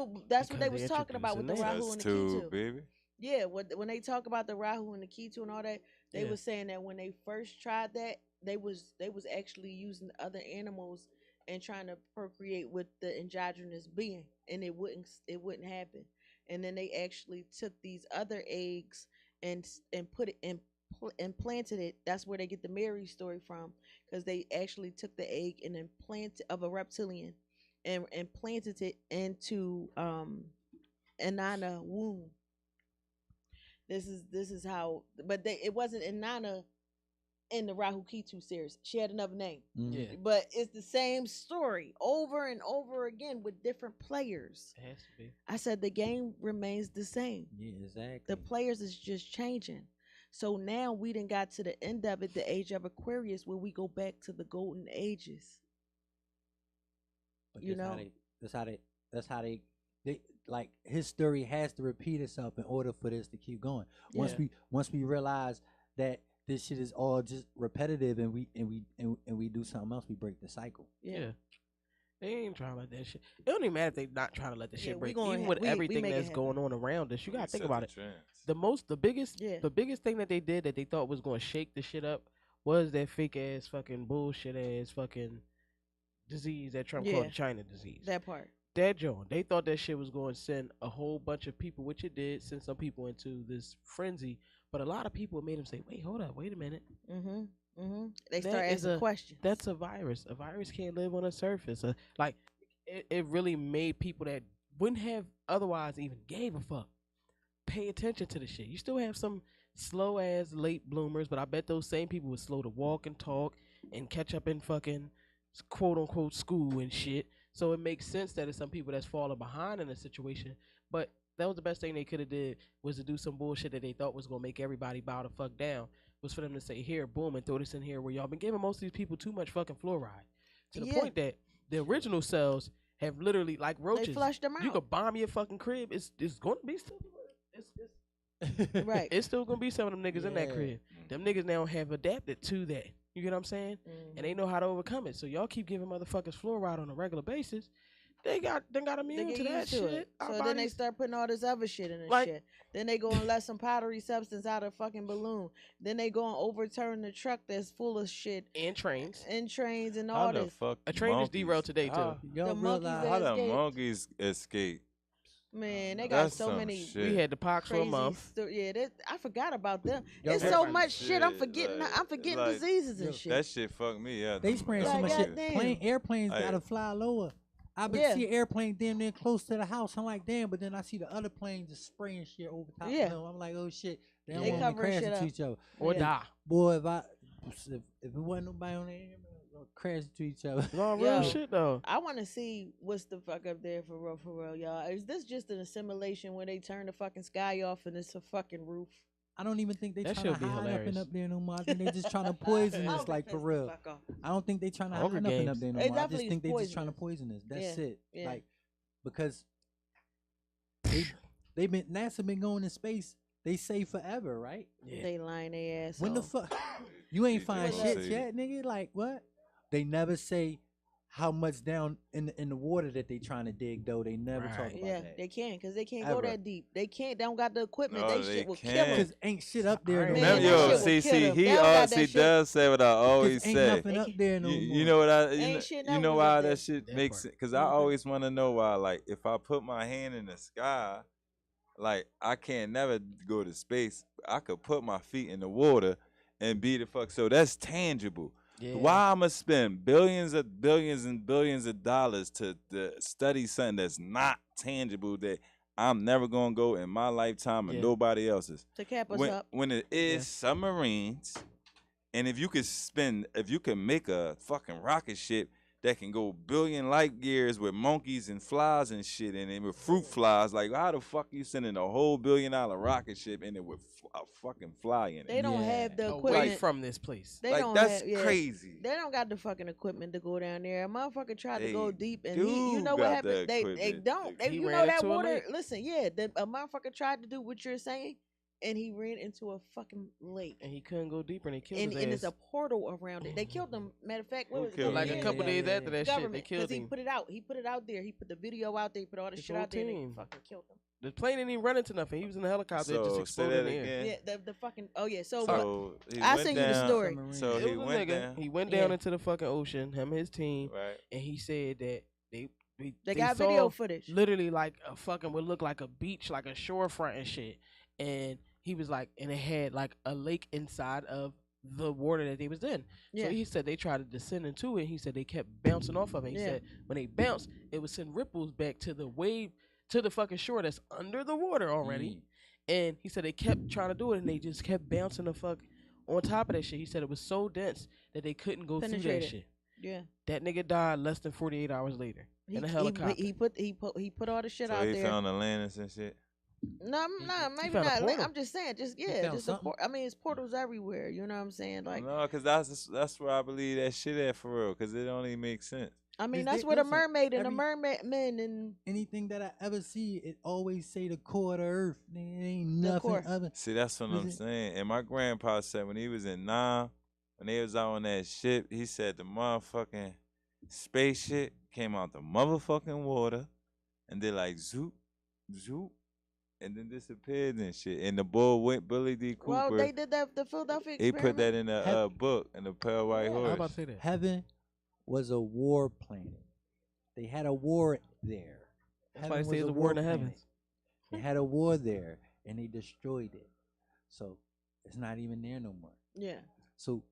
what they because was talking about with the introducing Rahu names. and That's the two, Kitu. baby. Yeah, when they talk about the Rahu and the Kitu and all that, they Yeah. was saying that when they first tried that, they was actually using other animals and trying to procreate with the androgynous being, and it wouldn't happen. And then they actually took these other eggs and put it in implanted it. That's where they get the Mary story from, because they actually took the egg and implanted of a reptilian and implanted it into Inanna womb. This is how, but it wasn't Inanna in the Rahu Kitu series. She had another name. Yeah. But it's the same story over and over again with different players. It has to be. I said the game remains the same. Yeah, exactly. The players is just changing. So now we done got to the end of it, the age of Aquarius, where we go back to the golden ages. But You that's know? That's how they like history has to repeat itself in order for this to keep going. Yeah. Once we realize that this shit is all just repetitive and we do something else, we break the cycle. Yeah. They ain't trying to let that shit. It don't even matter if they not trying to let the Yeah, shit we break. gonna Even ha- with we everything make it that's happen. going on around us, you gotta think Set about the it. trends. The biggest, Yeah. the biggest thing that they did that they thought was going to shake the shit up was that fake ass fucking bullshit ass fucking disease that Trump Yeah. called the China disease. That part. That joint, they thought that shit was going to send a whole bunch of people, which it did, send some people into this frenzy. But a lot of people made them say, "Wait, hold up, wait a minute. Mm-hmm. They That start is asking questions. That's a virus. A virus can't live on a surface. Like, it really made people that wouldn't have otherwise even gave a fuck pay attention to the shit. You still have some slow ass late bloomers, but I bet those same people were slow to walk and talk and catch up in fucking quote unquote school and shit. So it makes sense that it's some people that's falling behind in a situation. But that was the best thing they could have did, was to do some bullshit that they thought was gonna make everybody bow the fuck down. Was for them to say, here, boom, and throw this in here, where y'all been giving most of these people too much fucking fluoride, to the point that the original cells have literally, like roaches, They flushed them out. You could bomb your fucking crib. It's going to be still. Right. It's still gonna be some of them niggas in that crib. Them niggas now have adapted to that. You get what I'm saying? And they know how to overcome it. So y'all keep giving motherfuckers fluoride on a regular basis. They got immune to that shit. So then they start putting all this other shit in the shit. Then they go and let some powdery substance out of fucking balloon. Then they go and overturn the truck that's full of shit. And trains. And How all the this. fuck A train just derailed today too. Y'all realize How the monkeys escape? Man, they got That's so some many. shit. We had the pox for a crazy month. I forgot about them. Yo, It's that so fucking much shit. I'm shit, forgetting. like- I'm forgetting like, diseases and shit. That shit fucked me up. they spraying so Like, much shit. goddamn. Airplanes Hey. gotta fly lower. I been see an airplane damn near close to the house. I'm like, damn, but then I see the other planes just spraying shit over top of them. I'm like, oh shit, they don't They want me covering crashing shit into up. each other. Or die. Boy, if it wasn't nobody on the air, gonna crash into each other. No, real Yo. shit though. I want to see what's the fuck up there for real, y'all. Is this just an assimilation where they turn the fucking sky off and it's a fucking roof? I don't even think they That trying to should be hide up hilarious. and up there no more. I think they just trying to poison us, like for real. I don't think they trying to hide Hunger up and up Games. there no It more. I just definitely think is they just trying to poison us. That's it. Yeah. Like, because they been NASA been going to space. They say forever, right? They lying their ass When the off. fuck you ain't They find do shit say- yet, nigga? Like what? They never say how much down in the water that they trying to dig though. They never talk about Yeah, that. they can't because they can't go Ever. that deep. They can't. They don't got the equipment. No, they they shit will kill can't. them. Cause ain't shit up there. No Man, more. that Yo, shit will see, kill see, them. he They don't got that shit. does say what I always Cause ain't say. nothing up there no more. You know what I? You Ain't know, shit you never know was why up that there. shit That makes part. sense? Because I always want to know why. Like, if I put my hand in the sky, like I can't never go to space. I could put my feet in the water and be the fuck. So that's tangible. Yeah. Why I'ma spend billions and billions of dollars to study something that's not tangible, that I'm never gonna go in my lifetime and Yeah. nobody else's? To cap us When, up. when it is submarines, and if you could make a fucking rocket ship that can go billion light years with monkeys and flies and shit in it, with fruit flies, like how the fuck you sending a whole $1 billion rocket ship in it with a fucking fly in it? They don't Yeah. have the Away equipment. from this place. They like don't that's have, crazy. They don't got the fucking equipment to go down there. A motherfucker tried to They go deep, and do you know what got happened? the They equipment. don't. They, He you ran know that into a water. lake. Listen, a motherfucker tried to do what you're saying, and he ran into a fucking lake. And he couldn't go deeper, and they killed And his it's ass. a portal around it. They killed him. Matter of fact, what Who was it? killed him? Like a Yeah, couple yeah, days yeah, after yeah. that shit, they Government, killed he him. put it out. He put it out there. He put the video out there. He put all the His shit whole out there. And they team. fucking killed him. The plane didn't even run into nothing. He was in the helicopter. It just So say exploded that in the air. again. Yeah, the fucking. Oh yeah. So, So he I went send you the down- story. So It he was a went nigga. down. He went down Yeah. into the fucking ocean. Him and his team, Right. and he said that they got saw video footage. literally like a fucking would look like a beach, like a shorefront and shit. And he was like, and it had like a lake inside of the water that they was in. Yeah. So he said they tried to descend into it. He said they kept bouncing off of it. He Yeah. said when they bounced, it would send ripples back to the wave, to the fucking shore that's under the water already. And he said they kept trying to do it, and they just kept bouncing the fuck on top of that shit. He said it was so dense that they couldn't go through that Penetrated. shit. Yeah. That nigga died less than 48 hours later in a helicopter. He put all the shit So out he there. found Atlantis and shit. No, maybe found a not. portal. I'm just saying, just found just a something. I mean, it's portals everywhere. You know what I'm saying? Like, No, because that's where I believe that shit at for real. Because it don't even make sense. I mean, Is that's they- where the listen, mermaid and the every- mermaid men and Anything that I ever see, it always say the core of the earth. Nigga, it ain't The nothing core. other. See, that's what Was I'm it- saying. And my grandpa said when he was in Nam, when they was out on that ship, he said the motherfucking space shit came out the motherfucking water, and they like zoop, zoop, and then disappeared and shit. And the boy went Billy D. Cooper. well, they did that the Philadelphia He experiment. put that in a book, in the Pale White I was Horse. about to say that. Heaven was a war planet. They had a war there. That's why they Heaven say was it's a war in the planet. heavens. They had a war there, and they destroyed it. So it's not even there no more. Yeah. So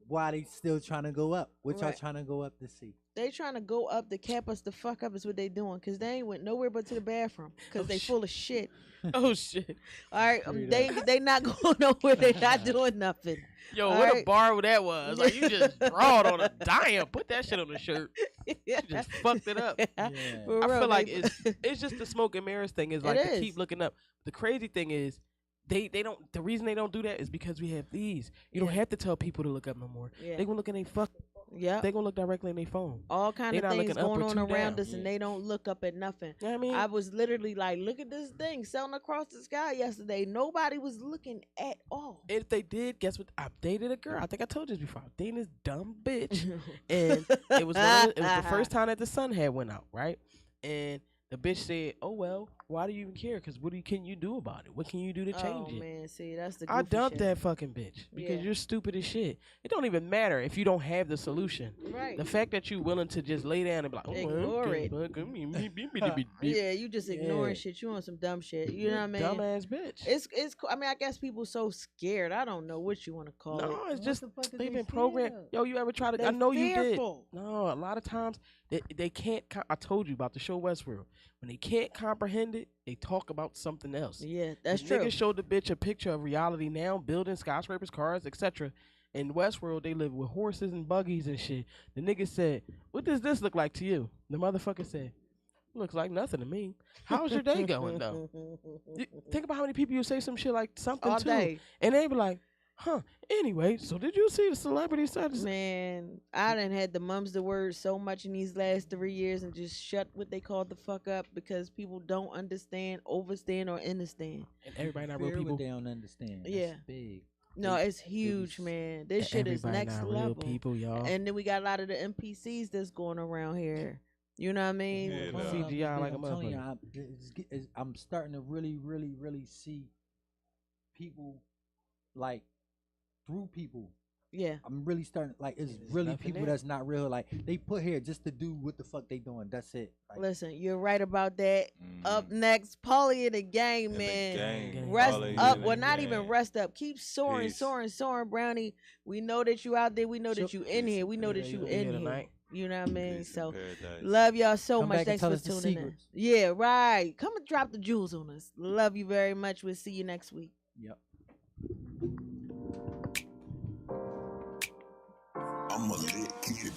why they still trying to go up? What y'all Right. trying to go up to see? They trying to go up to cap us the fuck up is what they doing. Because they ain't went nowhere but to the bathroom. Because they full of shit. Oh shit. All right. Straight They not going nowhere. They not doing nothing. Yo, All what a right. bar that was. Like you just drawed on a dime. Put that shit on the shirt. You just fucked it up. Yeah. For I real, feel like they- it's just the smoke and mirrors thing is It like to is. keep looking up. The crazy thing is they don't the reason they don't do that is because we have these. You don't Yeah. have to tell people to look up no more. Yeah. They gonna look in their fuck Yep. they gonna look directly in their phone. All kind They of not things looking up going or on two around down. us, and they don't look up at nothing. You know what I mean? I was literally like, look at this thing selling across the sky yesterday. Nobody was looking at all. If they did, guess what? I dated a girl. I think I told you this before. I dated this dumb bitch. And it was the first time that the sun had went out, right? And the bitch said, "Oh well, why do you even care? Because can you do about it? What can you do to change Oh it?" man, see that's the. I goofy dumped shit. that fucking bitch because Yeah. you're stupid as shit. It don't even matter if you don't have the solution. Right. The fact that you're willing to just lay down and be like, "Oh, Ignore okay, it. fuck, Yeah, you just ignoring Yeah. shit. You on some dumb shit. You know what I mean? dumbass bitch." It's. I mean, I guess people so scared. I don't know what you want to call No, it. it's just the fuck is they've they been scared programmed. of? Yo, you ever try to? They I know you did. fearful. No, a lot of times they can't. I told you about the show Westworld. When they can't comprehend it, they talk about something else. Yeah, that's The true. nigga showed the bitch a picture of reality now, building skyscrapers, cars, etc. In Westworld, they live with horses and buggies and shit. The nigga said, "What does this look like to you?" The motherfucker said, "Looks like nothing to me." How's your day going though? Think about how many people you say some shit like something All to, day. and they be like, "Huh." Anyway, so did you see the celebrity status? Man, I done had the mums the word so much in these last 3 years and just shut what they call the fuck up because people don't understand, overstand, or understand. And everybody not real Fear what people. they don't understand. That's Yeah. big. No, They- it's huge, be- man. This shit is Everybody next not level. real people, y'all. And then we got a lot of the NPCs that's going around here. You know what I mean? Yeah, Well, no. CGI like a I'm telling you, motherfucker. I'm starting to really see people like through people. Yeah. I'm really starting like it's There's really nothing people there. that's not real. Like they put here just to do what the fuck they doing. That's it. Like, Listen, you're right about that. Mhm. Up next, Paulie in the game, In the man. gang. Rest Paulie up. in Well, the not even gang. rest up. Keep soaring, Peace. soaring, Brownie. We know that you out there. We know that So- you in Peace here. and We know that paradise. you Yeah, in here. tonight. You know what I mean? Peace So and paradise. love y'all so Come much. back and Thanks tell for us the tuning in. secrets. Yeah, right. Come and drop the jewels on us. Love you very much. We'll see you next week. Yep. I'm a lit kid.